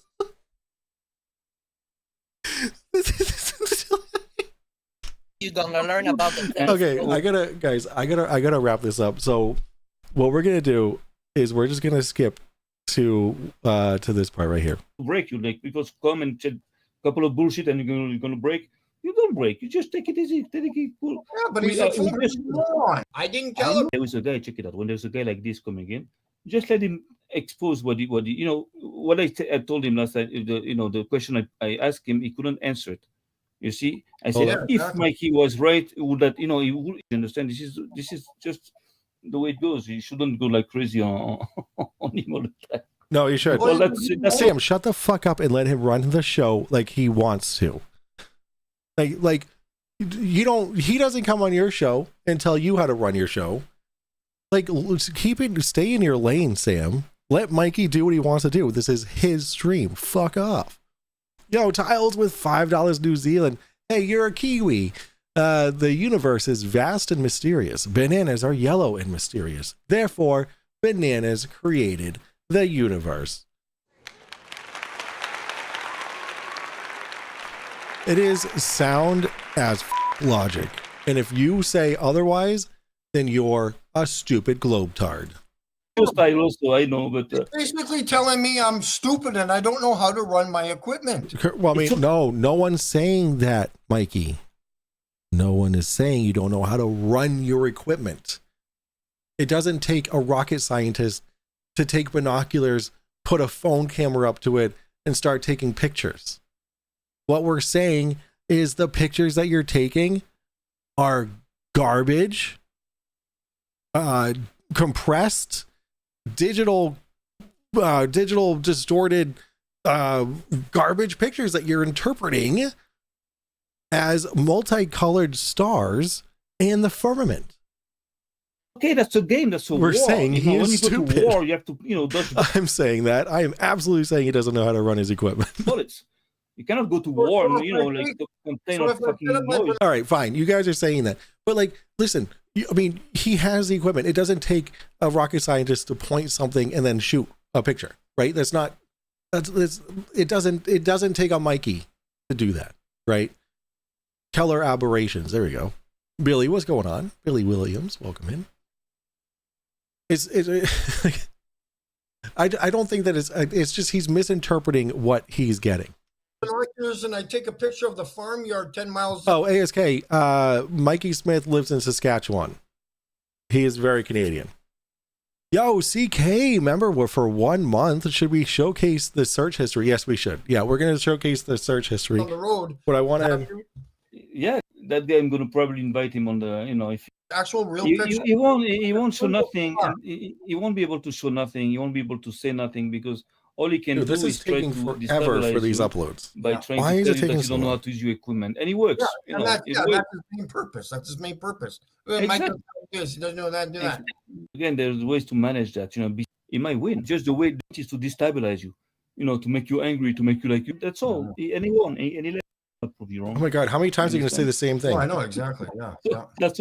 [SPEAKER 3] You're gonna learn about the telescope.
[SPEAKER 2] Okay, I gotta wrap this up. So what we're gonna do is we're just gonna skip to this part right here.
[SPEAKER 4] Break you, like, because come and said a couple of bullshit and you're gonna break. You don't break. You just take it easy. Take it cool.
[SPEAKER 5] Yeah, but
[SPEAKER 4] We
[SPEAKER 5] he's
[SPEAKER 4] are-
[SPEAKER 5] a full
[SPEAKER 4] we just-
[SPEAKER 5] moron. I didn't tell him.
[SPEAKER 4] There was a guy. Check it out. When there's a guy like this coming in, just let him expose what I told him last time. The question I asked him, he couldn't answer it. You see, I said,
[SPEAKER 5] yeah,
[SPEAKER 4] if
[SPEAKER 5] exactly.
[SPEAKER 4] Mikey was right, would that he would understand. This is just the way it goes. He shouldn't go like crazy on him all the time.
[SPEAKER 2] No, you should.
[SPEAKER 4] Well, that's
[SPEAKER 2] Sam, shut the fuck up and let him run the show like he wants to. Like he doesn't come on your show and tell you how to run your show. Like, stay in your lane, Sam. Let Mikey do what he wants to do. This is his stream. Fuck off. Yo, Tiles with $5 New Zealand. Hey, you're a Kiwi. The universe is vast and mysterious. Bananas are yellow and mysterious. Therefore, bananas created the universe. It is sound as logic. And if you say otherwise, then you're a stupid globetard.
[SPEAKER 4] style also, I know, but
[SPEAKER 5] Basically telling me I'm stupid and I don't know how to run my equipment.
[SPEAKER 2] Well, I mean, no one's saying that, Mikey. No one is saying you don't know how to run your equipment. It doesn't take a rocket scientist to take binoculars, put a phone camera up to it, and start taking pictures. What we're saying is the pictures that you're taking are garbage, compressed, digital distorted garbage pictures that you're interpreting as multicolored stars in the firmament.
[SPEAKER 4] okay, that's a game. That's a
[SPEAKER 2] We're
[SPEAKER 4] war.
[SPEAKER 2] saying he
[SPEAKER 4] when
[SPEAKER 2] is
[SPEAKER 4] you go
[SPEAKER 2] stupid.
[SPEAKER 4] to war, you have to, dodge
[SPEAKER 2] I'm saying that. I am absolutely saying he doesn't know how to run his equipment.
[SPEAKER 4] bullets. You cannot go to war and
[SPEAKER 5] so
[SPEAKER 4] like
[SPEAKER 5] if
[SPEAKER 4] complain
[SPEAKER 5] so
[SPEAKER 4] of
[SPEAKER 5] if I
[SPEAKER 4] fucking
[SPEAKER 5] set up my
[SPEAKER 4] noise.
[SPEAKER 2] All right, fine. You guys are saying that. But like, listen, I mean, he has the equipment. It doesn't take a rocket scientist to point something and then shoot a picture, right? It doesn't take a Mikey to do that, right? Keller aberrations. There we go. Billy, what's going on? Billy Williams, welcome in. I don't think that it's just he's misinterpreting what he's getting.
[SPEAKER 5] Binoculars and I take a picture of the farmyard 10 miles.
[SPEAKER 2] Oh, ASK. Mikey Smith lives in Saskatchewan. He is very Canadian. Yo, CK, remember, we're for 1 month. Should we showcase the search history? Yes, we should. Yeah, we're going to showcase the search history.
[SPEAKER 5] On the road.
[SPEAKER 2] But I want to.
[SPEAKER 4] Yeah, that guy, I'm going to probably invite him on the, if
[SPEAKER 5] Actual real
[SPEAKER 4] he
[SPEAKER 5] picture.
[SPEAKER 4] won't show nothing. And he won't be able to show nothing. He won't be able to say nothing because all he can
[SPEAKER 2] Dude,
[SPEAKER 4] do
[SPEAKER 2] this is
[SPEAKER 4] try
[SPEAKER 2] taking
[SPEAKER 4] to
[SPEAKER 2] forever
[SPEAKER 4] destabilize
[SPEAKER 2] for these
[SPEAKER 4] you
[SPEAKER 2] uploads.
[SPEAKER 4] by
[SPEAKER 5] Yeah.
[SPEAKER 4] trying
[SPEAKER 2] Why
[SPEAKER 4] to
[SPEAKER 2] is
[SPEAKER 4] tell
[SPEAKER 2] it
[SPEAKER 4] you that
[SPEAKER 2] taking
[SPEAKER 4] you
[SPEAKER 2] so
[SPEAKER 4] don't know
[SPEAKER 2] long?
[SPEAKER 4] how to use your equipment, and he works.
[SPEAKER 5] Yeah, and that's
[SPEAKER 4] it works.
[SPEAKER 5] his main purpose. That's his main purpose. Mike
[SPEAKER 4] Exactly.
[SPEAKER 5] doesn't do this, he doesn't know that, do that.
[SPEAKER 4] Again, there's ways to manage that. He might win. Just the way it is to destabilize you. To make you angry, to make you like you. That's all. And he won. And he left. I'll prove you
[SPEAKER 2] Oh
[SPEAKER 4] wrong.
[SPEAKER 2] my God, how many times are you going to say the same thing?
[SPEAKER 5] Oh, I know exactly. Yeah. Yeah.
[SPEAKER 4] That's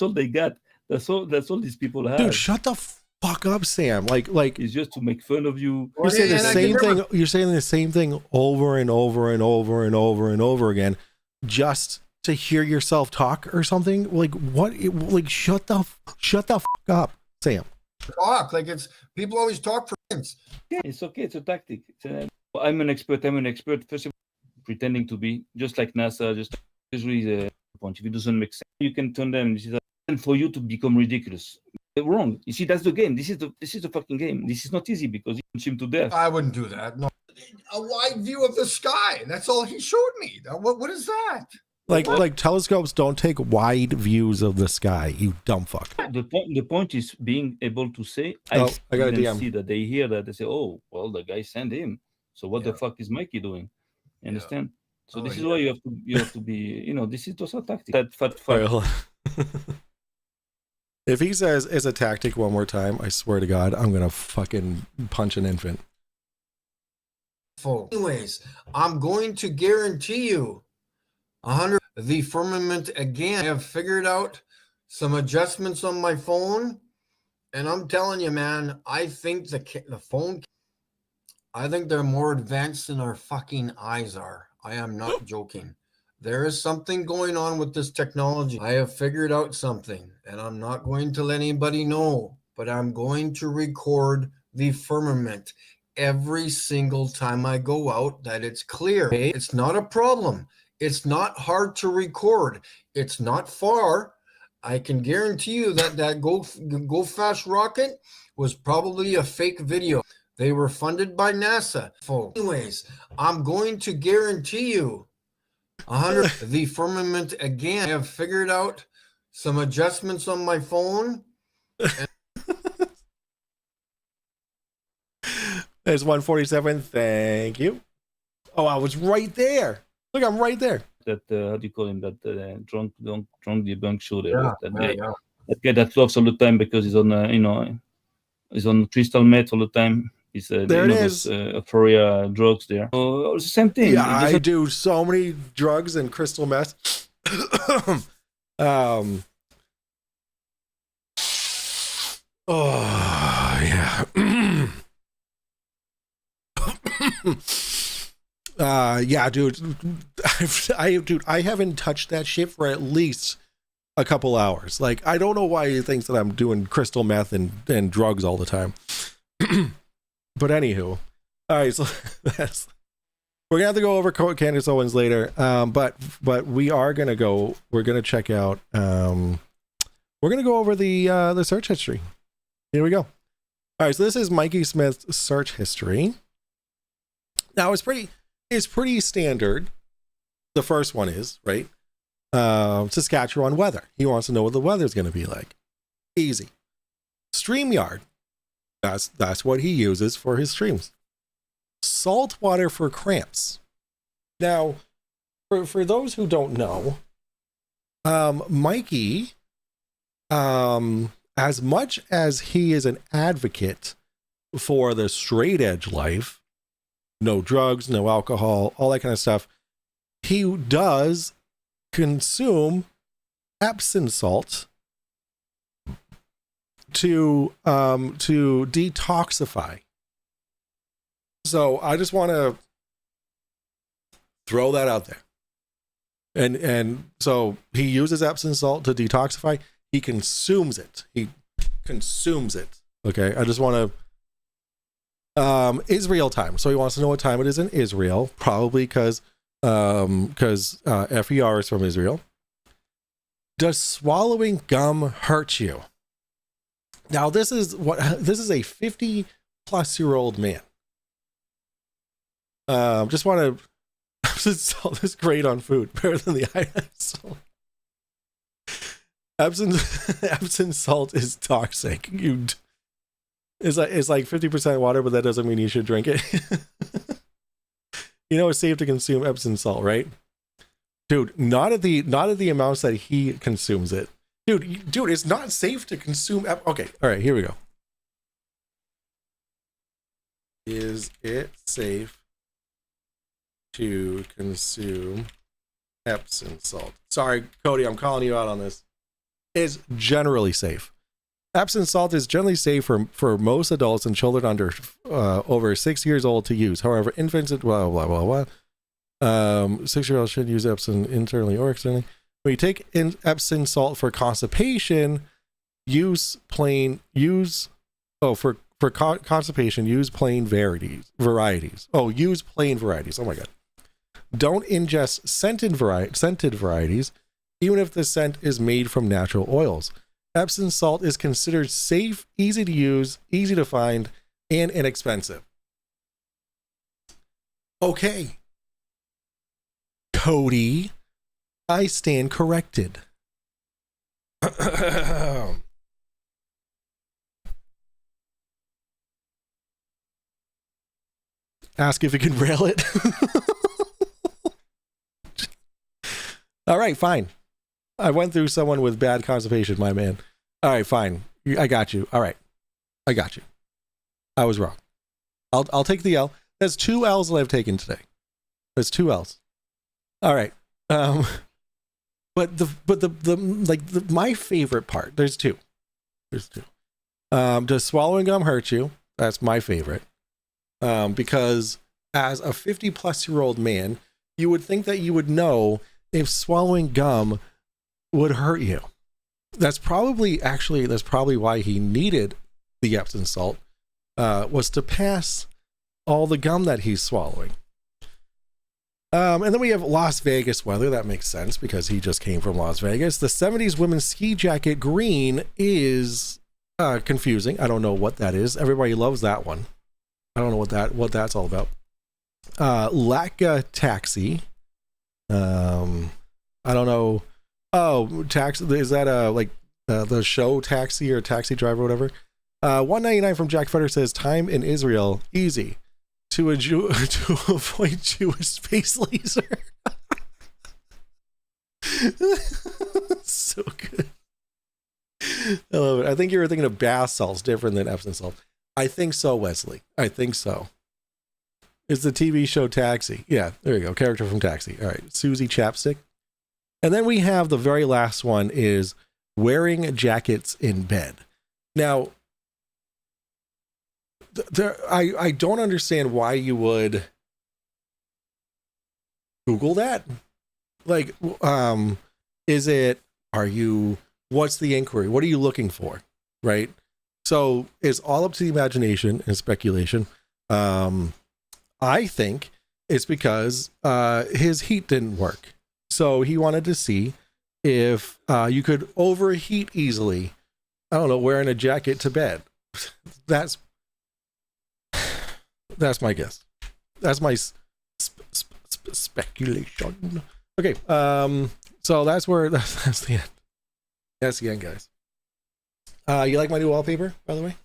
[SPEAKER 4] all they got. That's all these people have.
[SPEAKER 2] Dude, shut the fuck up, Sam. Like
[SPEAKER 4] It's just to make fun of you.
[SPEAKER 2] you're saying the
[SPEAKER 5] And I
[SPEAKER 2] same
[SPEAKER 5] can
[SPEAKER 2] thing.
[SPEAKER 5] never-
[SPEAKER 2] You're saying the same thing over and over and over and over and over again, just to hear yourself talk or something. Like what? Like shut the fuck up, Sam.
[SPEAKER 5] Talk like it's people always talk for instance.
[SPEAKER 4] Yeah, it's okay. It's a tactic. I'm an expert. First of all, pretending to be, just like NASA. Just usually the point. If it doesn't make sense, you can turn them. And for you to become ridiculous. Wrong. You see, that's the game. This is the fucking game. This is not easy because you punch him to death.
[SPEAKER 5] I wouldn't do that. No. A wide view of the sky. That's all he showed me. What is that?
[SPEAKER 2] Like telescopes don't take wide views of the sky. You dumb fuck.
[SPEAKER 4] The point is being able to say,
[SPEAKER 2] Oh, I got a
[SPEAKER 4] didn't
[SPEAKER 2] DM.
[SPEAKER 4] see that. They hear that, they say, oh, well, the guy sent him. So what the
[SPEAKER 5] Yeah.
[SPEAKER 4] fuck is Mikey doing? You understand? So
[SPEAKER 5] Oh,
[SPEAKER 4] this is
[SPEAKER 5] yeah.
[SPEAKER 4] why you have to be, this is just a tactic. That fat
[SPEAKER 2] All right, hold on. If he says it's a tactic one more time, I swear to God, I'm gonna fucking punch an infant.
[SPEAKER 5] Anyways, I'm going to guarantee you 100 the firmament again. I have figured out some adjustments on my phone, and I'm telling you, man, I think the phone, I think they're more advanced than our fucking eyes are. I am not joking. There is something going on with this technology. I have figured out something, and I'm not going to let anybody know, but I'm going to record the firmament every single time I go out that it's clear. Okay? It's not a problem. It's not hard to record. It's not far. I can guarantee you that Go Fast rocket was probably a fake video. They were funded by NASA. Anyways, I'm going to guarantee you 100 the firmament again. I have figured out some adjustments on my phone.
[SPEAKER 2] There's 147. Thank you. Oh, I was right there. Look, I'm right there.
[SPEAKER 4] That how do you call him? That drunk debunk show there.
[SPEAKER 5] Yeah,
[SPEAKER 4] that,
[SPEAKER 5] yeah,
[SPEAKER 4] guy,
[SPEAKER 5] yeah.
[SPEAKER 4] that guy that laughs all the time because he's on he's on crystal meth all the time. He's
[SPEAKER 2] There it is.
[SPEAKER 4] FER drugs there. Oh, it's the same thing.
[SPEAKER 2] Yeah, I do so many drugs and crystal meth. Oh yeah. Yeah, dude. I haven't touched that shit for at least a couple hours. Like, I don't know why he thinks that I'm doing crystal meth and drugs all the time. But anywho, all right. So we're gonna have to go over Candace Owens later. But we are gonna go. We're gonna check out. We're gonna go over the search history. Here we go. All right. So this is Mikey Smith's search history. Now it's pretty standard. The first one is right. Saskatchewan weather. He wants to know what the weather's going to be like. Easy. StreamYard. That's what he uses for his streams. Salt water for cramps. Now, for those who don't know, Mikey, as much as he is an advocate for the straight edge life, no drugs, no alcohol, all that kind of stuff, he does consume Epsom salt to detoxify. So I just want to throw that out there. And so he uses Epsom salt to detoxify. He consumes it. Okay. I just want to Israel time. So he wants to know what time it is in Israel, probably because FER is from Israel. Does swallowing gum hurt you? Now this is a 50-plus-year-old man. Just want to. Salt is great on food, better than the salt. Epsom salt is toxic. It's like 50% water, but that doesn't mean you should drink it. You know it's safe to consume Epsom salt, right? Dude, not at the amounts that he consumes it. Dude, it's not safe to consume. Okay, all right, here we go. Is it safe to consume Epsom salt. Sorry, Cody, I'm calling you out on this. Is generally safe. Epsom salt is generally safe for most adults and children under over 6 years old to use. However, infants, blah, blah, blah, blah. 6-year-olds should use Epsom internally or externally. When you take in Epsom salt for constipation, for constipation, use plain varieties. Oh, use plain varieties. Oh my God. Don't ingest scented varieties, even if the scent is made from natural oils. Epsom salt is considered safe, easy to use, easy to find, and inexpensive. Okay. Cody, I stand corrected. Ask if you can rail it. All right, fine. I went through someone with bad constipation, my man. All right, fine. I got you. All right. I got you. I was wrong. I'll take the L. There's 2 L's that I've taken today. There's 2 L's. All right. But my favorite part, there's 2. Does swallowing gum hurt you? That's my favorite. Because as a 50-plus-year-old man, you would think that you would know if swallowing gum would hurt you. That's probably why he needed the Epsom salt, was to pass all the gum that he's swallowing. And then we have Las Vegas weather. That makes sense because he just came from Las Vegas. The 70s women's ski jacket green is confusing. I don't know what that is. Everybody loves that one. I don't know what that's all about. Laka taxi. I don't know. Oh, taxi, is that the show Taxi or Taxi Driver or whatever? 199 from Jack Fetter says time in Israel easy to avoid Jewish space laser. So good. I love it. I think you were thinking of bath salts, different than Epsom salt. I think so, Wesley. I think so. It's the TV show Taxi. Yeah, there you go. Character from Taxi. All right. Susie Chapstick. And then we have the very last one is wearing jackets in bed. Now, I don't understand why you would Google that. Like, what's the inquiry? What are you looking for? Right? So it's all up to the imagination and speculation. I think it's because his heat didn't work. So he wanted to see if you could overheat easily. I don't know, wearing a jacket to bed. That's my guess. That's my speculation. Okay, so that's the end. That's the end, guys. You like my new wallpaper, by the way?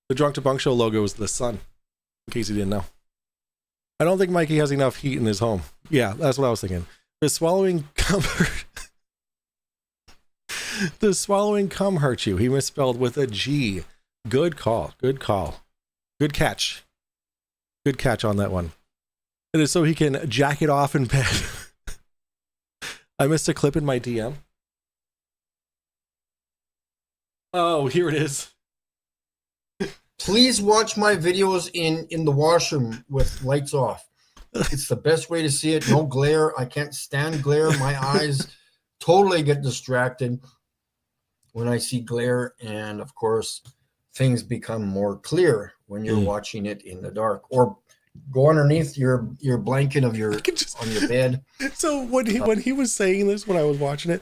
[SPEAKER 2] The Drunk Debunk Show logo is the sun, in case you didn't know. I don't think Mikey has enough heat in his home. Yeah, that's what I was thinking. The swallowing cum hurt you. He misspelled with a G. Good call. Good catch. Good catch on that one. It is so he can jack it off in bed. I missed a clip in my DM. Oh, here it is.
[SPEAKER 5] Please watch my videos in the washroom with lights off. It's the best way to see it. No glare. I can't stand glare. My eyes totally get distracted when I see glare. And of course, things become more clear when you're watching it in the dark. Or go underneath your blanket of on your bed.
[SPEAKER 2] So when he was saying this, when I was watching it,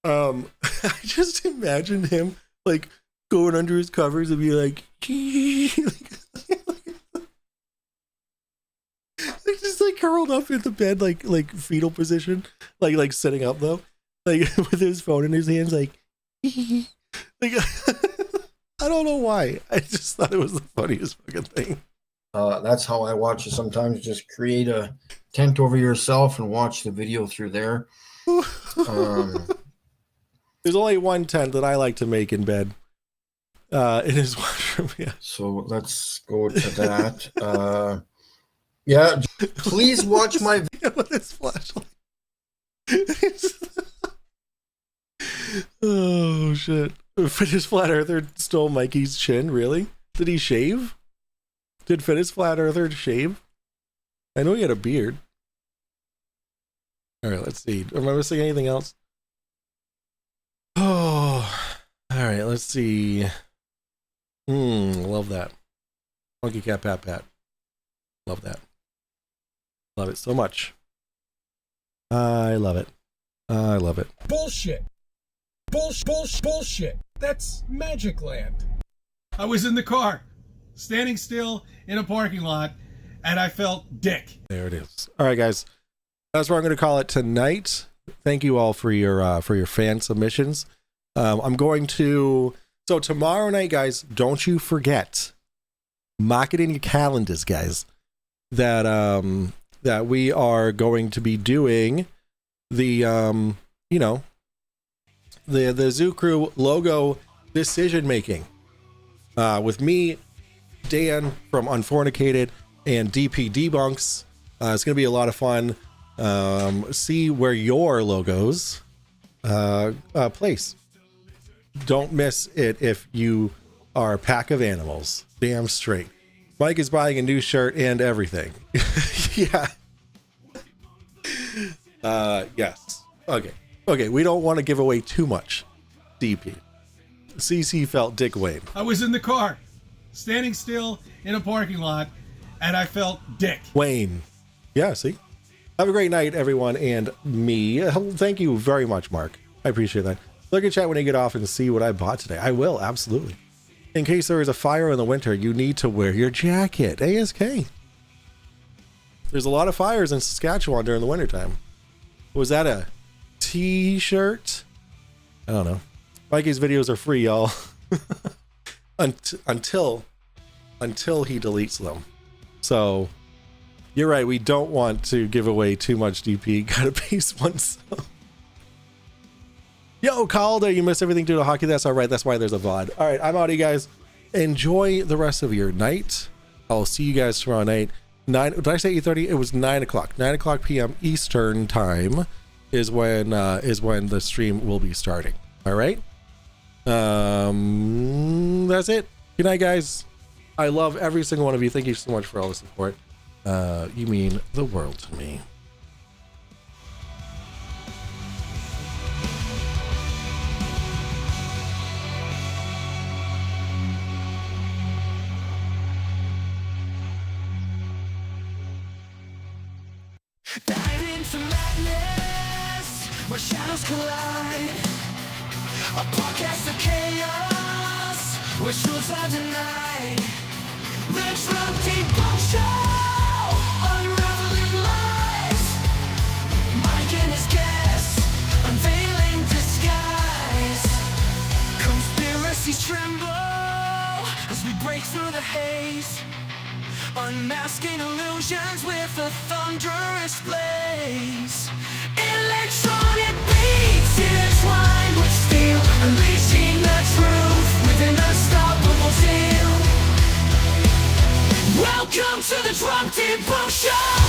[SPEAKER 2] I just imagined him like going under his covers and be like, just like curled up in the bed, like fetal position, like sitting up though, like with his phone in his hands, like I don't know why. I just thought it was the funniest fucking thing.
[SPEAKER 5] That's how I watch it sometimes. Just create a tent over yourself and watch the video through there.
[SPEAKER 2] There's only one tent that I like to make in bed. In his washroom, yeah.
[SPEAKER 5] So let's go to that. Yeah, please watch my
[SPEAKER 2] with his flashlight. Oh shit! Fitness Flat Earther stole Mikey's chin. Really? Did he shave? Did Fitness Flat Earther shave? I know he had a beard. All right, let's see. Am I missing anything else? Oh, all right. Let's see. Love that. Monkey cat pat pat. Love that. Love it so much. I love it. I love it.
[SPEAKER 7] Bullshit. Bullshit. That's Magic Land. I was in the car, standing still in a parking lot, and I felt dick.
[SPEAKER 2] There it is. All right, guys. That's where I'm going to call it tonight. Thank you all for your fan submissions. I'm going to. So tomorrow night, guys, don't you forget. Mark it in your calendars, guys. That we are going to be doing the the Zoo Crew logo decision making with me, Dan from Unfornicated, and DP Debunks. It's going to be a lot of fun. See where your logos place. Don't miss it if you are a pack of animals. Damn straight. Mike is buying a new shirt and everything. Yeah. Yes. Okay. We don't want to give away too much. DP. CC felt Dick Wayne.
[SPEAKER 7] I was in the car, standing still in a parking lot, and I felt dick.
[SPEAKER 2] Wayne. Yeah, see? Have a great night, everyone, and me. Thank you very much, Mark. I appreciate that. Look at chat when you get off and see what I bought today. I will, absolutely. In case there is a fire in the winter, you need to wear your jacket. ASK. There's a lot of fires in Saskatchewan during the wintertime. Was that a t-shirt? I don't know. Mikey's videos are free, y'all. until he deletes them. So you're right. We don't want to give away too much DP. Gotta pace oneself. Yo, Calder, you missed everything due to hockey. That's all right. That's why there's a VOD. All right, I'm out of you guys. Enjoy the rest of your night. I'll see you guys tomorrow night. Did I say 8:30? It was 9 o'clock. 9 o'clock p.m. Eastern time is when the stream will be starting. All right. That's it. Good night, guys. I love every single one of you. Thank you so much for all the support. You mean the world to me.
[SPEAKER 1] Dive into madness, where shadows collide. A podcast of chaos, where truths are denied. The Trump Debunk Show, unraveling lies. Mike and his guests, unveiling disguise. Conspiracies tremble as we break through the haze. Unmasking illusions with a thunderous blaze. Electronic beats intertwined with steel, unleashing the truth with an unstoppable zeal. Welcome to the Trump Debunk Show.